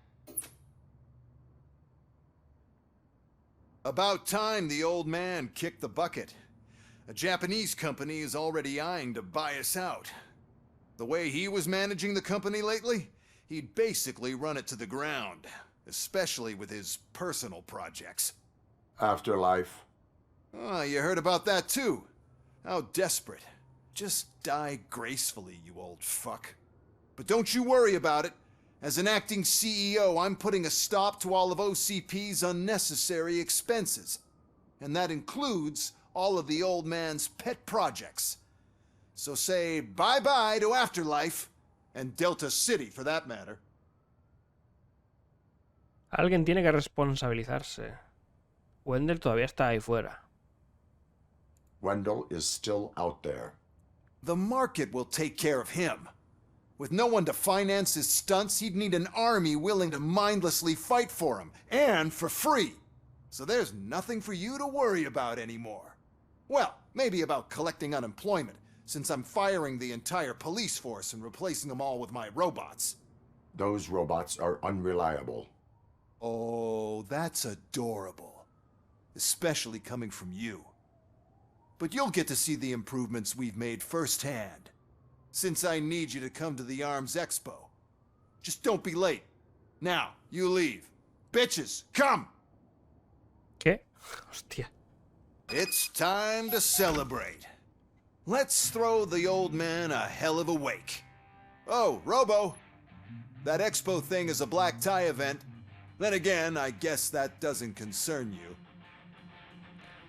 About time the old man kicked the bucket. A Japanese company is already eyeing to buy us out. The way he was managing the company lately, he'd basically run it to the ground, especially with his personal projects. Afterlife. Oh, you heard about that too. How desperate. Just die gracefully, you old fuck. But don't you worry about it. As an acting CEO, I'm putting a stop to all of OCP's unnecessary expenses. And that includes all of the old man's pet projects. So say bye-bye to Afterlife, and Delta City for that matter. Alguien tiene que responsabilizarse. Wendell todavía está ahí fuera. Wendell is still out there. The market will take care of him. With no one to finance his stunts, he'd need an army willing to mindlessly fight for him, and for free. So there's nothing for you to worry about anymore. Well, maybe about collecting unemployment, since I'm firing the entire police force and replacing them all with my robots. Those robots are unreliable. Oh, that's adorable. Especially coming from you. But you'll get to see the improvements we've made firsthand. Since I need you to come to the Arms Expo. Just don't be late. Now, you leave. Bitches, come! ¿Qué? Hostia. It's time to celebrate. Let's throw the old man a hell of a wake. Oh, Robo. That expo thing is a black tie event. Then again, I guess that doesn't concern you.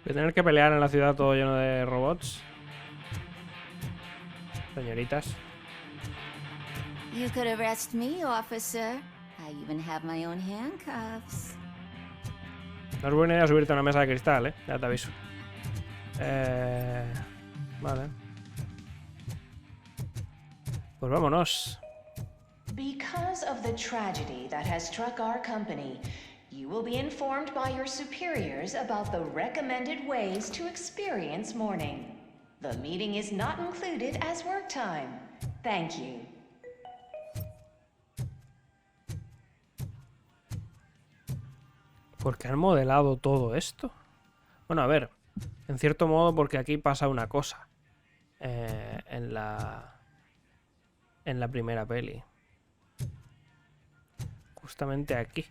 Voy a tener que pelear en la ciudad todo lleno de robots. Señoritas. You could arrest me, officer. I even have my own handcuffs. No es buena idea subirte a una mesa de cristal, ya te aviso. Vale. Pues vámonos. Because of the tragedy that has struck our company, you will be informed by your superiors about the recommended ways to experience mourning. The meeting is not included as work time. Thank you. ¿Por qué han modelado todo esto? Bueno, a ver, en cierto modo porque aquí pasa una cosa en la primera peli. Justamente aquí.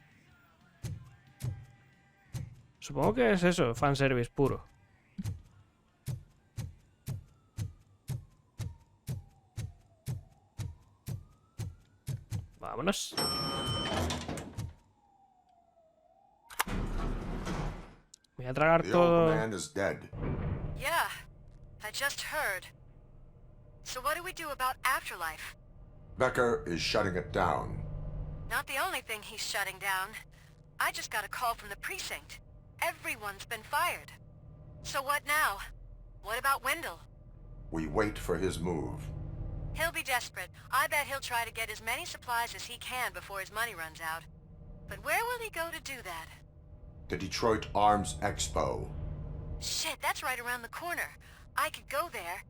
Supongo que es eso, fanservice puro. Vámonos. Voy a tragar todo. The old man is dead. Yeah, I just heard. So what do we do about afterlife? Becker is shutting it down. Not the only thing he's shutting down. I just got a call from the precinct. Everyone's been fired. So what now? What about Wendell? We wait for his move. He'll be desperate. I bet he'll try to get as many supplies as he can before his money runs out. But where will he go to do that? The Detroit Arms Expo. Shit, that's right around the corner. I could go there.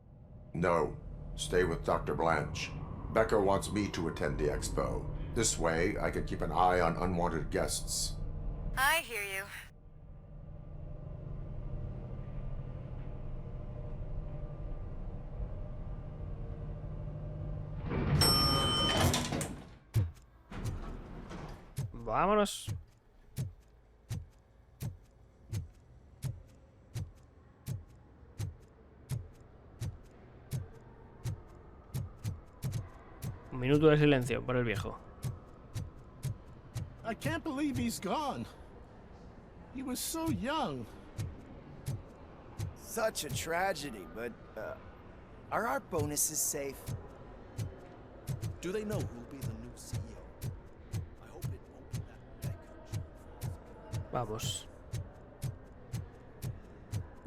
No. Stay with Dr. Blanche. Becker wants me to attend the expo. This way, I can keep an eye on unwanted guests. I hear you. Vámonos. Un minuto de silencio por el viejo. I can't believe he's gone. He was so young. Such a tragedy, but are our bonuses safe? Do they know who'll be the new CEO? I hope it won't be that Becker. Vamos.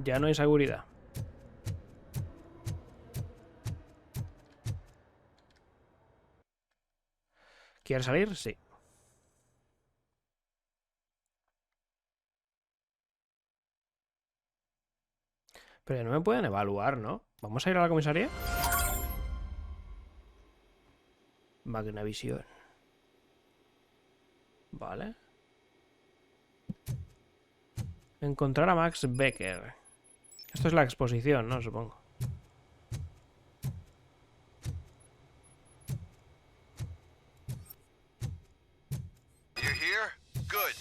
Ya no hay seguridad. ¿Quieres salir? Sí. Pero no me pueden evaluar, ¿no? ¿Vamos a ir a la comisaría? Magnavisión. Vale. Encontrar a Max Becker. Esto es la exposición, ¿no? Supongo. You're here? Good.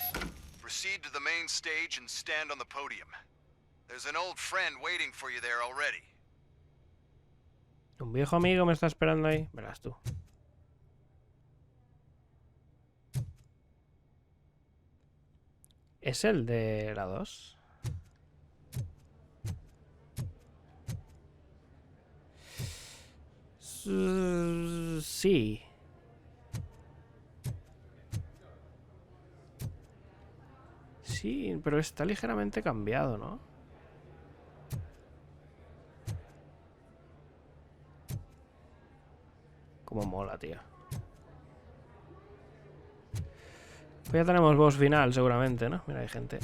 Proceed to the main stage and stand on the podium. There's an old friend waiting for you there already. Un viejo amigo me está esperando ahí. Verás tú. ¿Es el de la 2? Sí. Sí, pero está ligeramente cambiado, ¿no? Como mola, tío. Pues ya tenemos boss final, seguramente, ¿no? Mira, hay gente.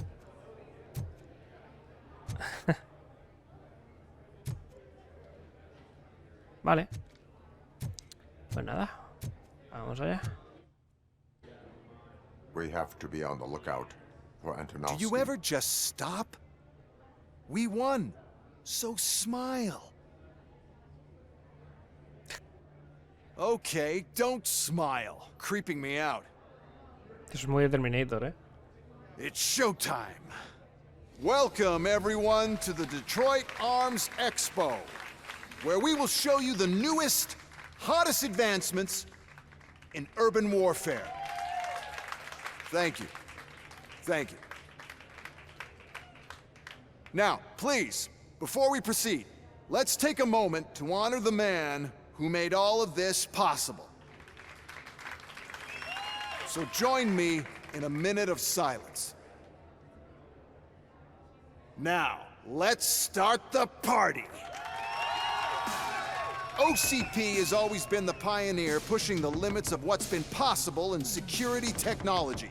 Vale. Pues nada. Vamos allá. We have to be on the lookout for Antonovsky. Do you ever just stop? We won. So smile. Okay, don't smile. Creeping me out. Eso es muy de Terminator, ¿eh? It's showtime. Welcome, everyone, to the Detroit Arms Expo, where we will show you the newest, hottest advancements in urban warfare. Thank you. Thank you. Now, please, before we proceed, let's take a moment to honor the man who made all of this possible. So join me in a minute of silence. Now, let's start the party. OCP has always been the pioneer pushing the limits of what's been possible in security technology.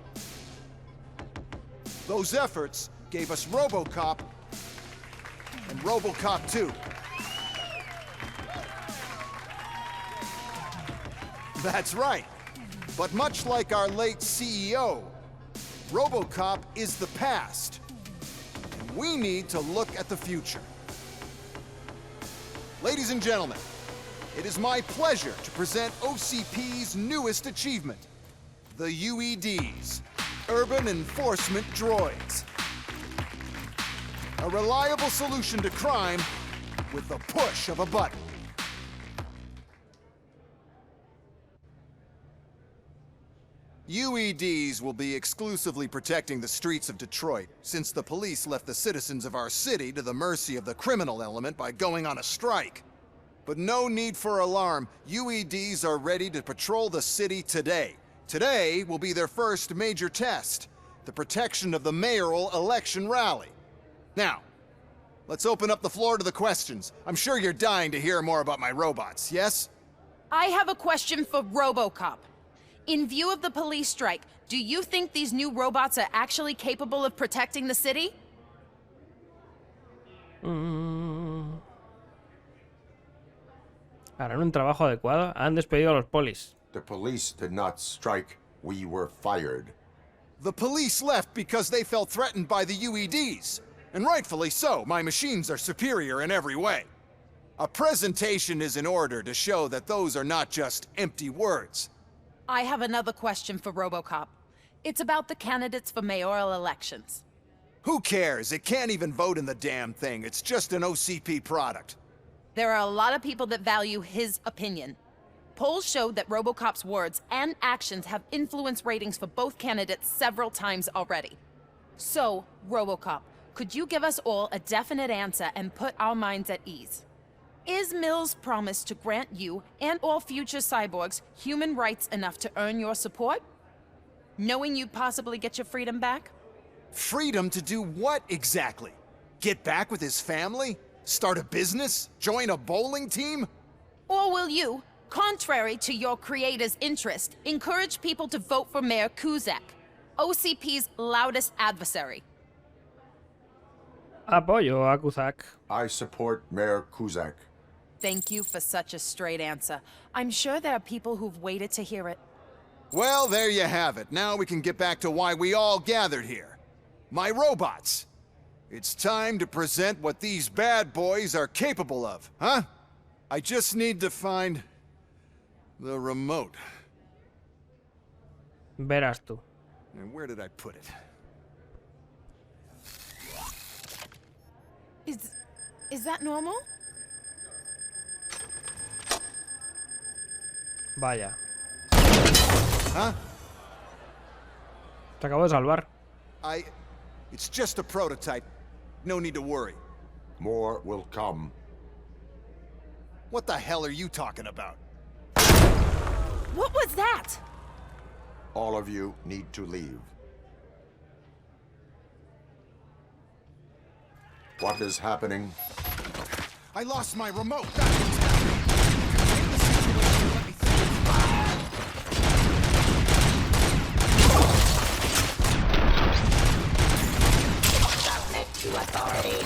Those efforts gave us RoboCop and RoboCop 2. That's right. But much like our late CEO, RoboCop is the past. And we need to look at the future. Ladies and gentlemen, it is my pleasure to present OCP's newest achievement, the UEDs, Urban Enforcement Droids. A reliable solution to crime with the push of a button. UEDs will be exclusively protecting the streets of Detroit, since the police left the citizens of our city to the mercy of the criminal element by going on a strike. But no need for alarm. UEDs are ready to patrol the city today. Today will be their first major test, the protection of the mayoral election rally. Now, let's open up the floor to the questions. I'm sure you're dying to hear more about my robots, yes? I have a question for RoboCop. In view of the police strike, do you think these new robots are actually capable of protecting the city? Harán un trabajo adecuado. Han despedido a los polis. The police did not strike. We were fired. The police left because they felt threatened by the UEDs. And rightfully so. My machines are superior in every way. A presentation is in order to show that those are not just empty words. I have another question for RoboCop. It's about the candidates for mayoral elections. Who cares? It can't even vote in the damn thing. It's just an OCP product. There are a lot of people that value his opinion. Polls show that RoboCop's words and actions have influenced ratings for both candidates several times already. So, RoboCop, could you give us all a definite answer and put our minds at ease? Is Mills' promise to grant you and all future cyborgs human rights enough to earn your support? Knowing you'd possibly get your freedom back? Freedom to do what exactly? Get back with his family? Start a business? Join a bowling team? Or will you, contrary to your creator's interest, encourage people to vote for Mayor Kuzak, OCP's loudest adversary? Apoyo a Kuzak. I support Mayor Kuzak. Thank you for such a straight answer. I'm sure there are people who've waited to hear it. Well, there you have it. Now we can get back to why we all gathered here. My robots. It's time to present what these bad boys are capable of, huh? I just need to find the remote. Verás tú. And where did I put it? Is that normal? Vaya. Huh? Te acabo de salvar. It's just a prototype. No need to worry. More will come. What the hell are you talking about? What was that? All of you need to leave. What is happening? I lost my remote. That's what's happening. In the situation, let me Submit to authority.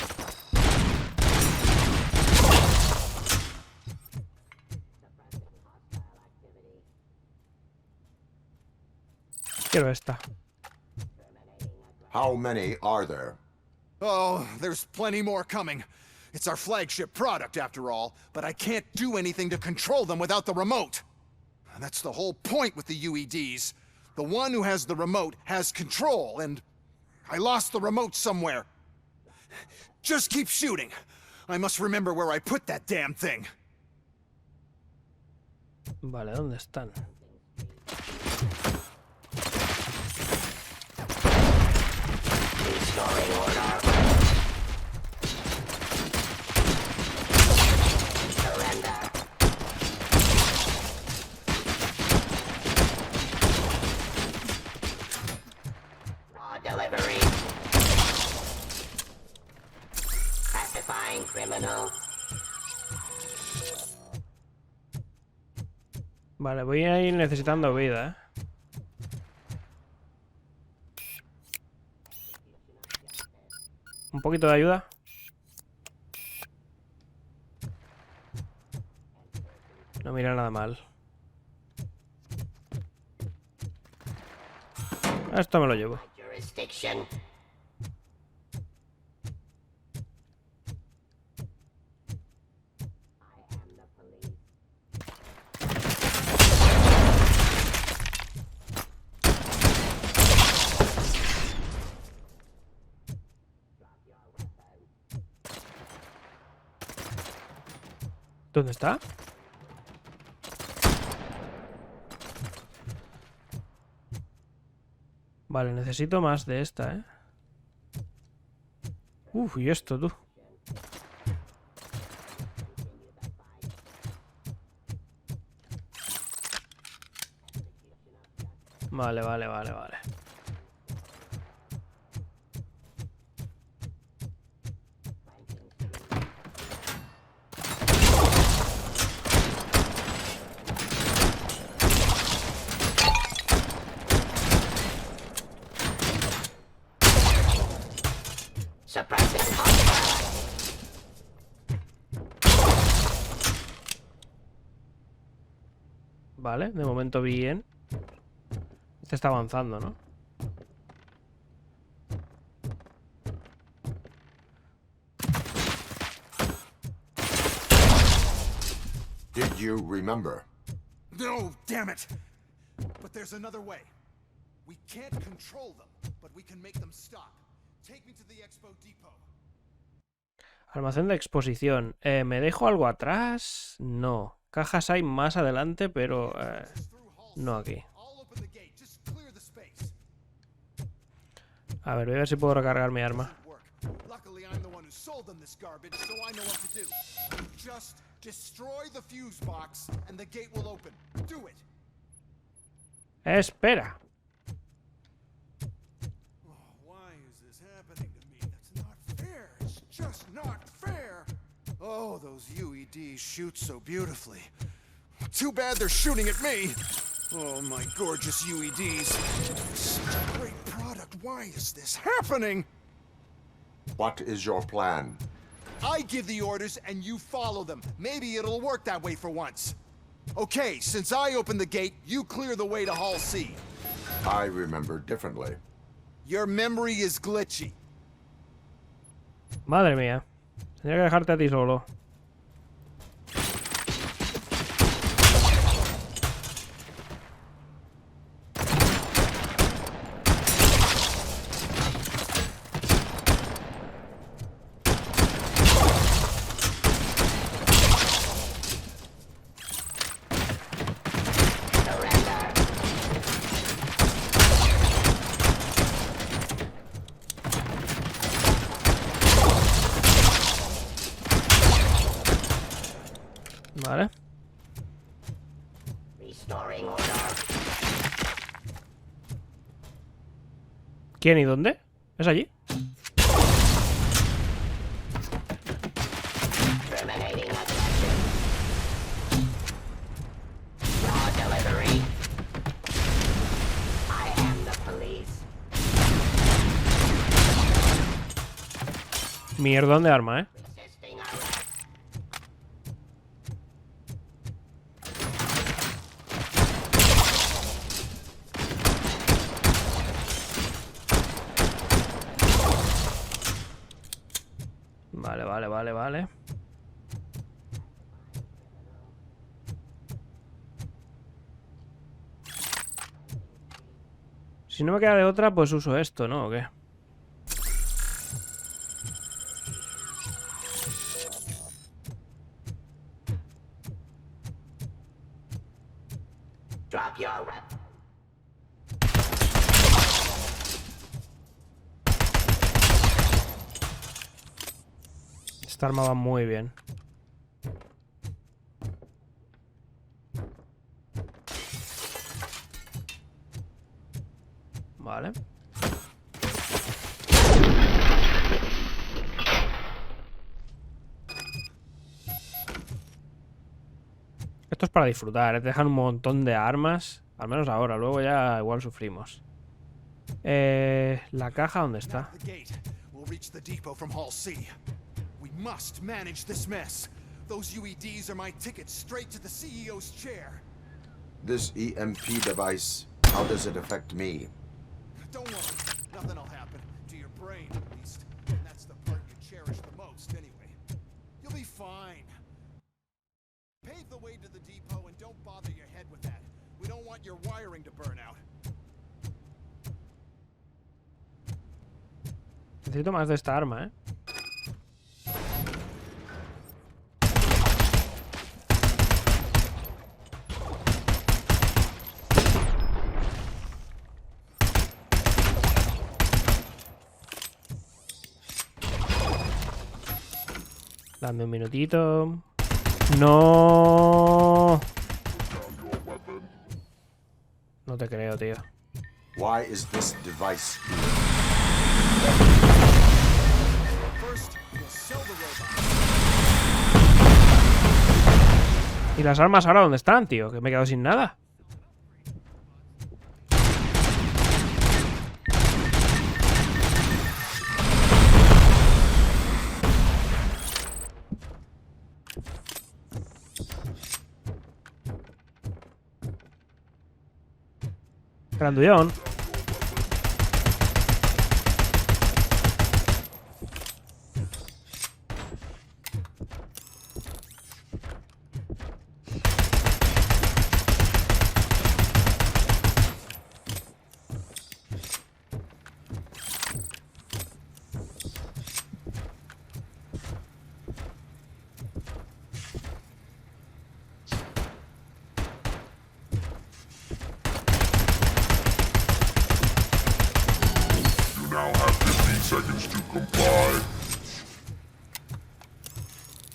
Quiero esta. How many are there? Oh, there's plenty more coming. It's our flagship product, after all, but I can't do anything to control them without the remote. That's the whole point with the UEDs. The one who has the remote has control, and I lost the remote somewhere. Just keep shooting. I must remember where I put that damn thing. Vale, ¿dónde están? Delivery. Pacifying criminal. Vale, voy a ir necesitando vida, ¿eh? Un poquito de ayuda. No mira nada mal. Esto me lo llevo. Jurisdiction. ¿Dónde está? Vale, necesito más de esta, ¿eh? Uf, y esto, tú. Vale, vale, vale, vale. Vale, de momento bien. Este está avanzando, ¿no? Did you remember? No, damn it! But there's another way. We can't control them, but we can make them stop. Take me to the expo depot. Almacén de exposición. ¿Me dejo algo atrás? No. Cajas hay más adelante, pero no aquí. A ver, voy a ver si puedo recargar mi arma. Espera. Oh, those UEDs shoot so beautifully. Too bad they're shooting at me. Oh, my gorgeous UEDs. Such a great product. Why is this happening? What is your plan? I give the orders and you follow them. Maybe it'll work that way for once. Okay, since I opened the gate, you clear the way to Hall C. I remember differently. Your memory is glitchy. Madre mía. Tendría que dejarte a ti solo. Vale. ¿Quién y dónde? ¿Es allí? Mierdón de arma, ¿eh? Vale. Si no me queda de otra, pues uso esto, ¿no? ¿O qué? Drop your weapon. Esta arma va muy bien. Vale. Esto es para disfrutar, te dejan un montón de armas. Al menos ahora, luego ya igual sufrimos. La caja, ¿dónde está? We must manage this mess. Those UEDs are my ticket straight to the CEO's chair. This EMP device, how does it affect me? Don't worry, nothing'll happen. To your brain, at least. And that's the part you cherish the most, anyway. You'll be fine. Pave the way to the depot and don't bother your head with that. We don't want your wiring to burn out. Necesito más de esta arma, ¿eh? Dame un minutito. No. No te creo, tío. Why is this device here? ¿Y las armas ahora dónde están, tío? Que me he quedado sin nada. Grandullón.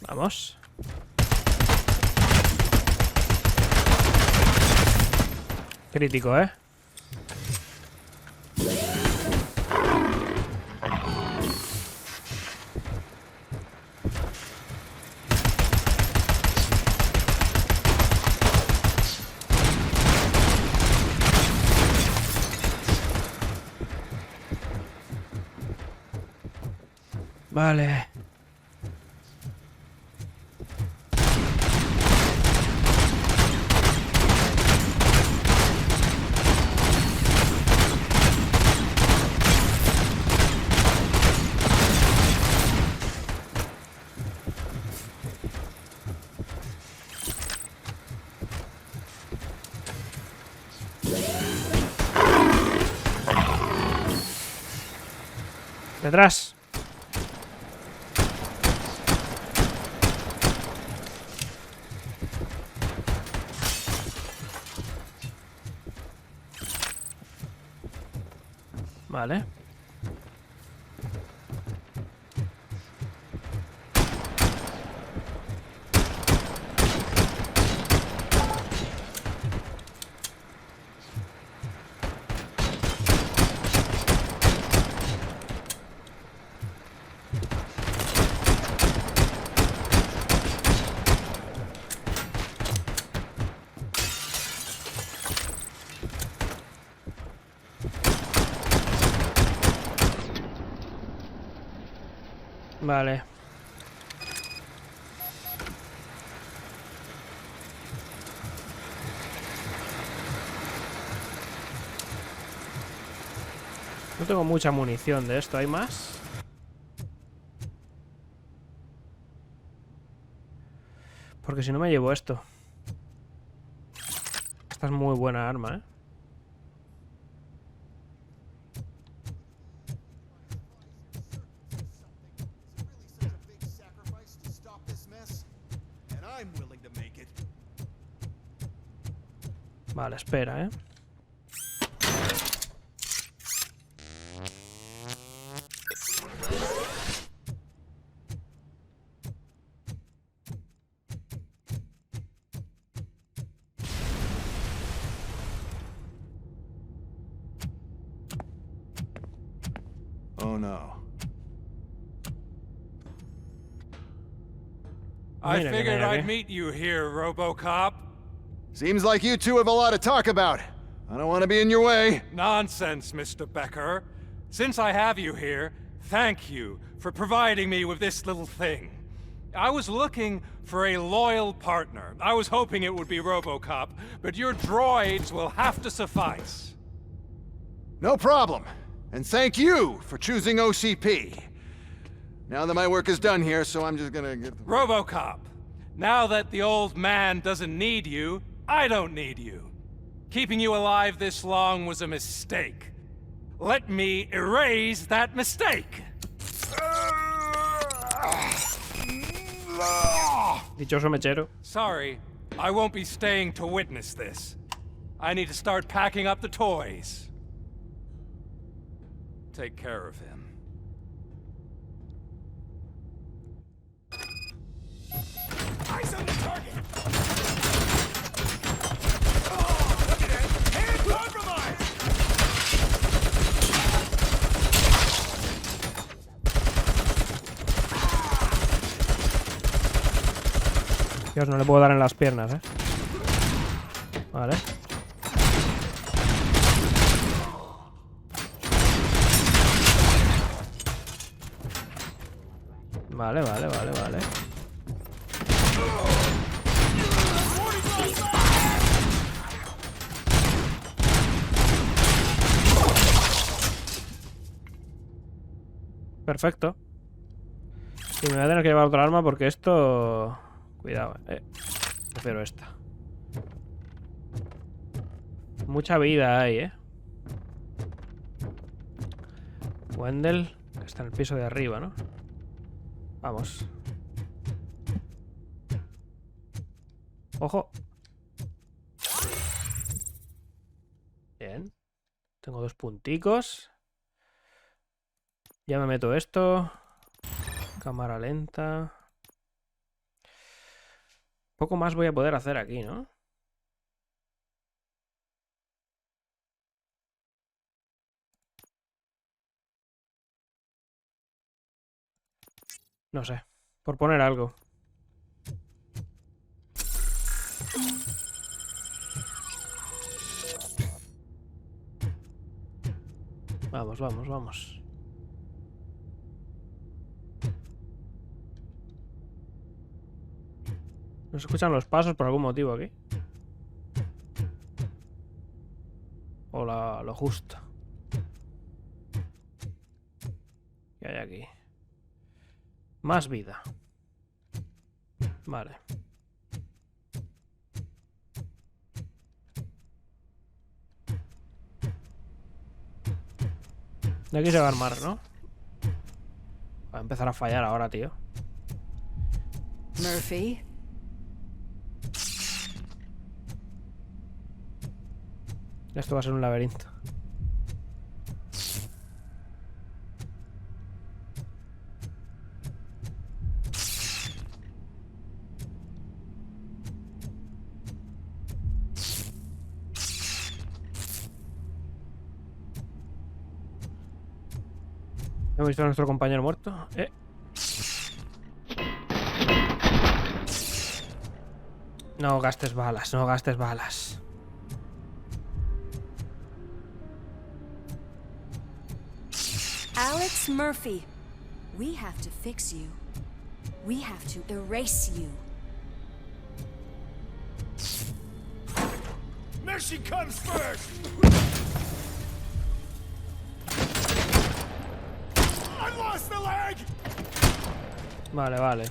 Vamos. Crítico, ¿eh? Vale. Detrás. Vale. Vale. No tengo mucha munición de esto. ¿Hay más? Porque si no me llevo esto. Esta es muy buena arma, ¿eh? Vale, espera, ¿eh? Oh no. I Mira, figured mira, I'd mira. meet you here, RoboCop. Seems like you two have a lot to talk about. I don't want to be in your way. Nonsense, Mr. Becker. Since I have you here, thank you for providing me with this little thing. I was looking for a loyal partner. I was hoping it would be RoboCop, but your droids will have to suffice. No problem. And thank you for choosing OCP. Now that my work is done here, so I'm just gonna get... RoboCop, now that the old man doesn't need you, I don't need you. Keeping you alive this long was a mistake. Let me erase that mistake. Dichoso mechero. Sorry, I won't be staying to witness this. I need to start packing up the toys. Take care of him. Eyes on the target! Oh, look at it! Hand compromised! Dios, no le puedo dar en las piernas, ¿eh? Vale. Vale, vale, vale, vale. Perfecto. Y me voy a tener que llevar otra arma porque esto... Cuidado, prefiero esta. Mucha vida hay, Wendell, que está en el piso de arriba, ¿no? Vamos. ¡Ojo! Bien. Tengo 2 punticos. Ya me meto esto. Cámara lenta. Poco más voy a poder hacer aquí, ¿no? No sé. Por poner algo. Vamos, vamos, vamos. ¿No se escuchan los pasos por algún motivo aquí? O lo justo. ¿Qué hay aquí? Más vida. Vale. De aquí se va a armar, ¿no? Va a empezar a fallar ahora, tío. Murphy? Esto va a ser un laberinto. Hemos visto a nuestro compañero muerto. No gastes balas, no gastes balas. Alex Murphy, We have to fix you. We have to erase you. Mercy comes first! I lost the leg! Vale, vale.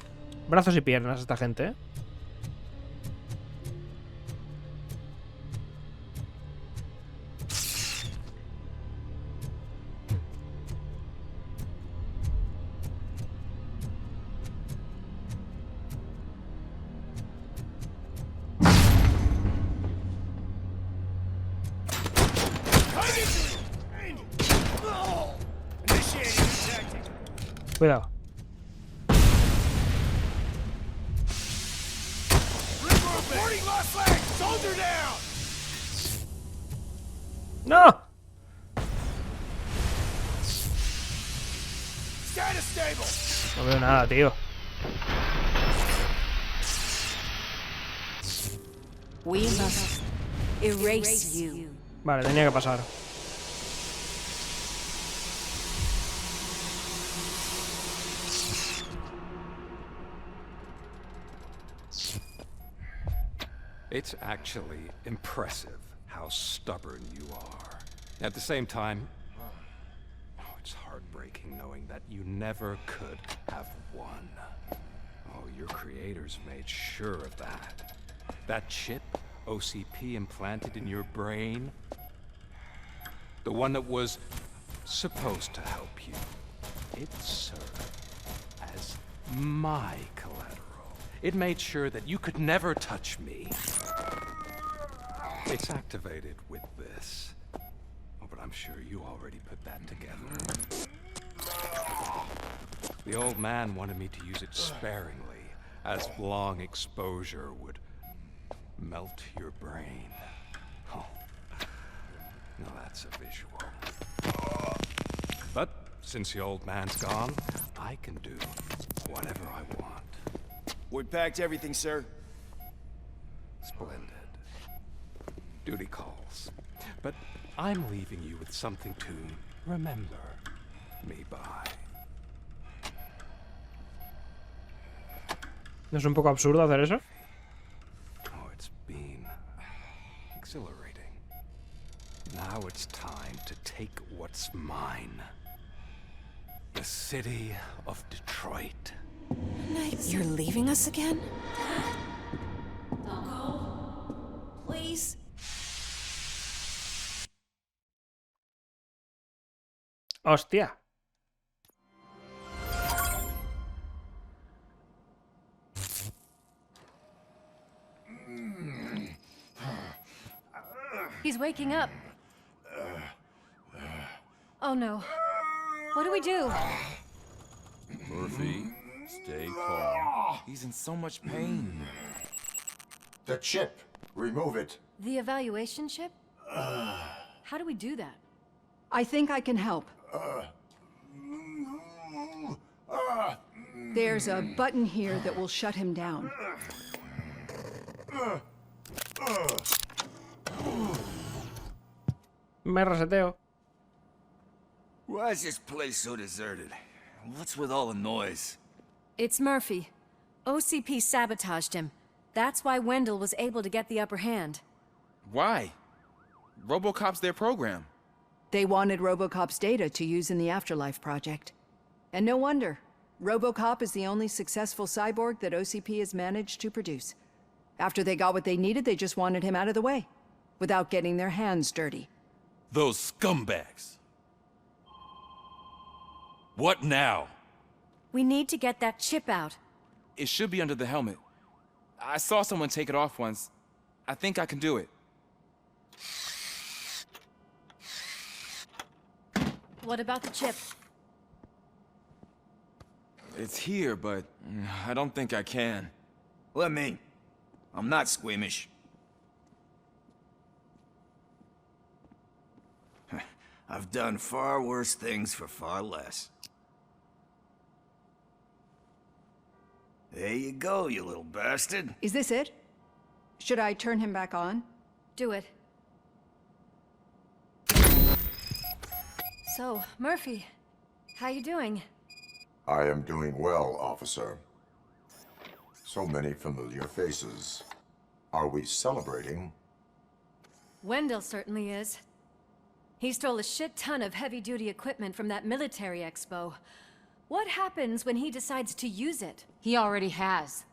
Brazos y piernas esta gente, ¿eh? Cuidado. ¡No! No veo nada, tío. We must erase you. Vale, tenía que pasar. It's actually impressive how stubborn you are. At the same time, it's heartbreaking knowing that you never could have won. Oh, your creators made sure of that. That chip OCP implanted in your brain, the one that was supposed to help you, it served as my collateral. It made sure that you could never touch me. It's activated with this. Oh, but I'm sure you already put that together. The old man wanted me to use it sparingly, as long exposure would melt your brain. Oh, now that's a visual. But since the old man's gone, I can do whatever I want. We packed everything, sir. Splendid. Duty calls. But I'm leaving you with something to remember me by. ¿No es un poco absurdo hacer eso? Oh, it's been exhilarating. Now it's time to take what's mine. The city of Detroit. You're leaving us again? Don't go. Please. ¡Hostia! He's waking up. Oh no. What do we do? Murphy, stay calm. He's in so much pain. The chip. Remove it. The evaluation chip? How do we do that? I think I can help. There's a button here that will shut him down. Me reseteo. Why is this place so deserted? What's with all the noise? It's Murphy. OCP sabotaged him. That's why Wendell was able to get the upper hand. Why? RoboCop's their program. They wanted RoboCop's data to use in the Afterlife project. And no wonder. RoboCop is the only successful cyborg that OCP has managed to produce. After they got what they needed, they just wanted him out of the way, without getting their hands dirty. Those scumbags. What now? We need to get that chip out. It should be under the helmet. I saw someone take it off once. I think I can do it. What about the chip? It's here, but I don't think I can. Let me. I'm not squeamish. I've done far worse things for far less. There you go, you little bastard. Is this it? Should I turn him back on? Do it. So, Murphy, how you doing? I am doing well, officer. So many familiar faces. Are we celebrating? Wendell certainly is. He stole a shit ton of heavy-duty equipment from that military expo. What happens when he decides to use it? He already has.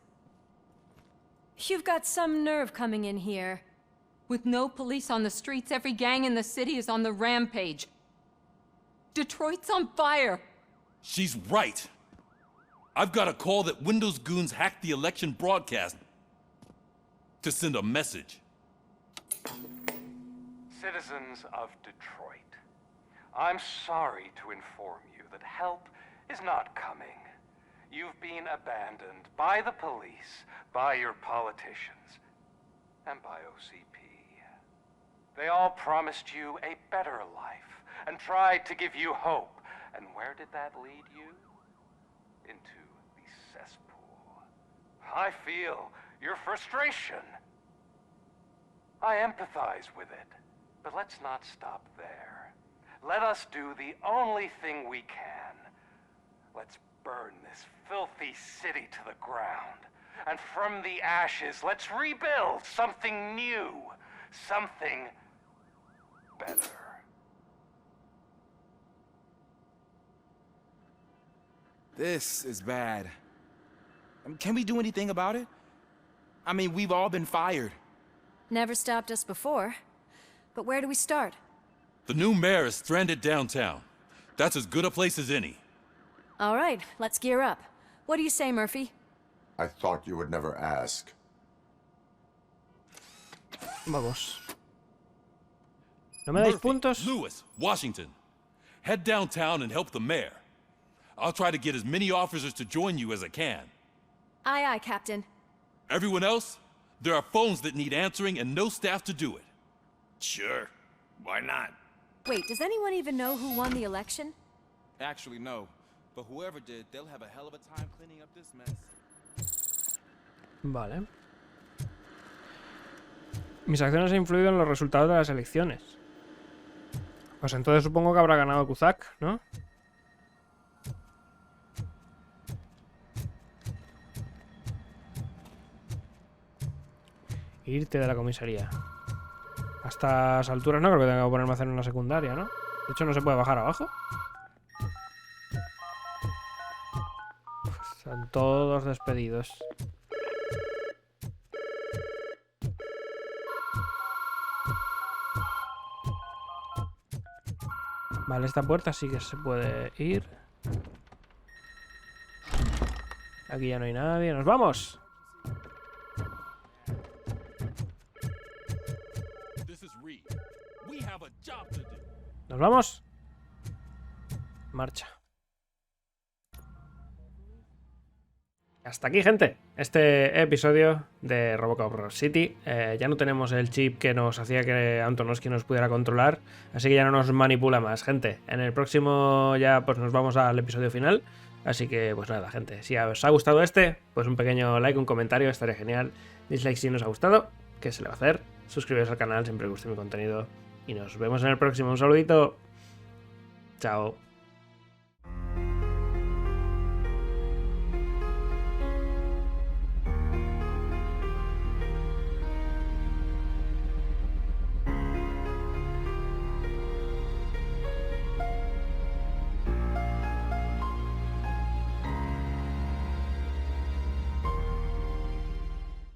You've got some nerve coming in here. With no police on the streets, every gang in the city is on the rampage. Detroit's on fire. She's right. I've got a call that Windows goons hacked the election broadcast to send a message. Citizens of Detroit, I'm sorry to inform you that help is not coming. You've been abandoned by the police, by your politicians, and by OCP. They all promised you a better life and tried to give you hope. And where did that lead you? Into the cesspool. I feel your frustration. I empathize with it, but let's not stop there. Let us do the only thing we can. Let's burn this filthy city to the ground. And from the ashes, let's rebuild something new. Something better. This is bad. Can we do anything about it? I mean, we've all been fired. Never stopped us before. But where do we start? The new mayor is stranded downtown. That's as good a place as any. All right, let's gear up. What do you say, Murphy? I thought you would never ask. Vamos. ¿No me dais puntos? Lewis, Washington. Head downtown and help the mayor. I'll try to get as many officers to join you as I can. Aye, aye, Captain. Everyone else? There are phones that need answering and no staff to do it. Sure. Why not? Wait, does anyone even know who won the election? Actually, no. But whoever did, they'll have a hell of a time cleaning up this mess. Vale. Mis acciones han influido en los resultados de las elecciones. Pues entonces supongo que habrá ganado Cusack, ¿no? Irte de la comisaría. A estas alturas no creo que tenga que ponerme a hacer una secundaria, ¿no? De hecho, no se puede bajar abajo. Están todos despedidos. Vale, esta puerta sí que se puede ir. Aquí ya no hay nadie. ¡Nos vamos! ¿Nos vamos? Marcha. Hasta aquí, gente, este episodio de RoboCop Rock City. Ya no tenemos el chip que nos hacía que Antonovsky nos pudiera controlar, así que ya no nos manipula más, gente. En el próximo ya pues nos vamos al episodio final. Así que pues nada, gente, si os ha gustado pues un pequeño like, un comentario, estaría genial. Dislike si no os ha gustado, ¿qué se le va a hacer? Suscribiros al canal siempre que guste mi contenido. Y nos vemos en el próximo. Un saludito. Chao.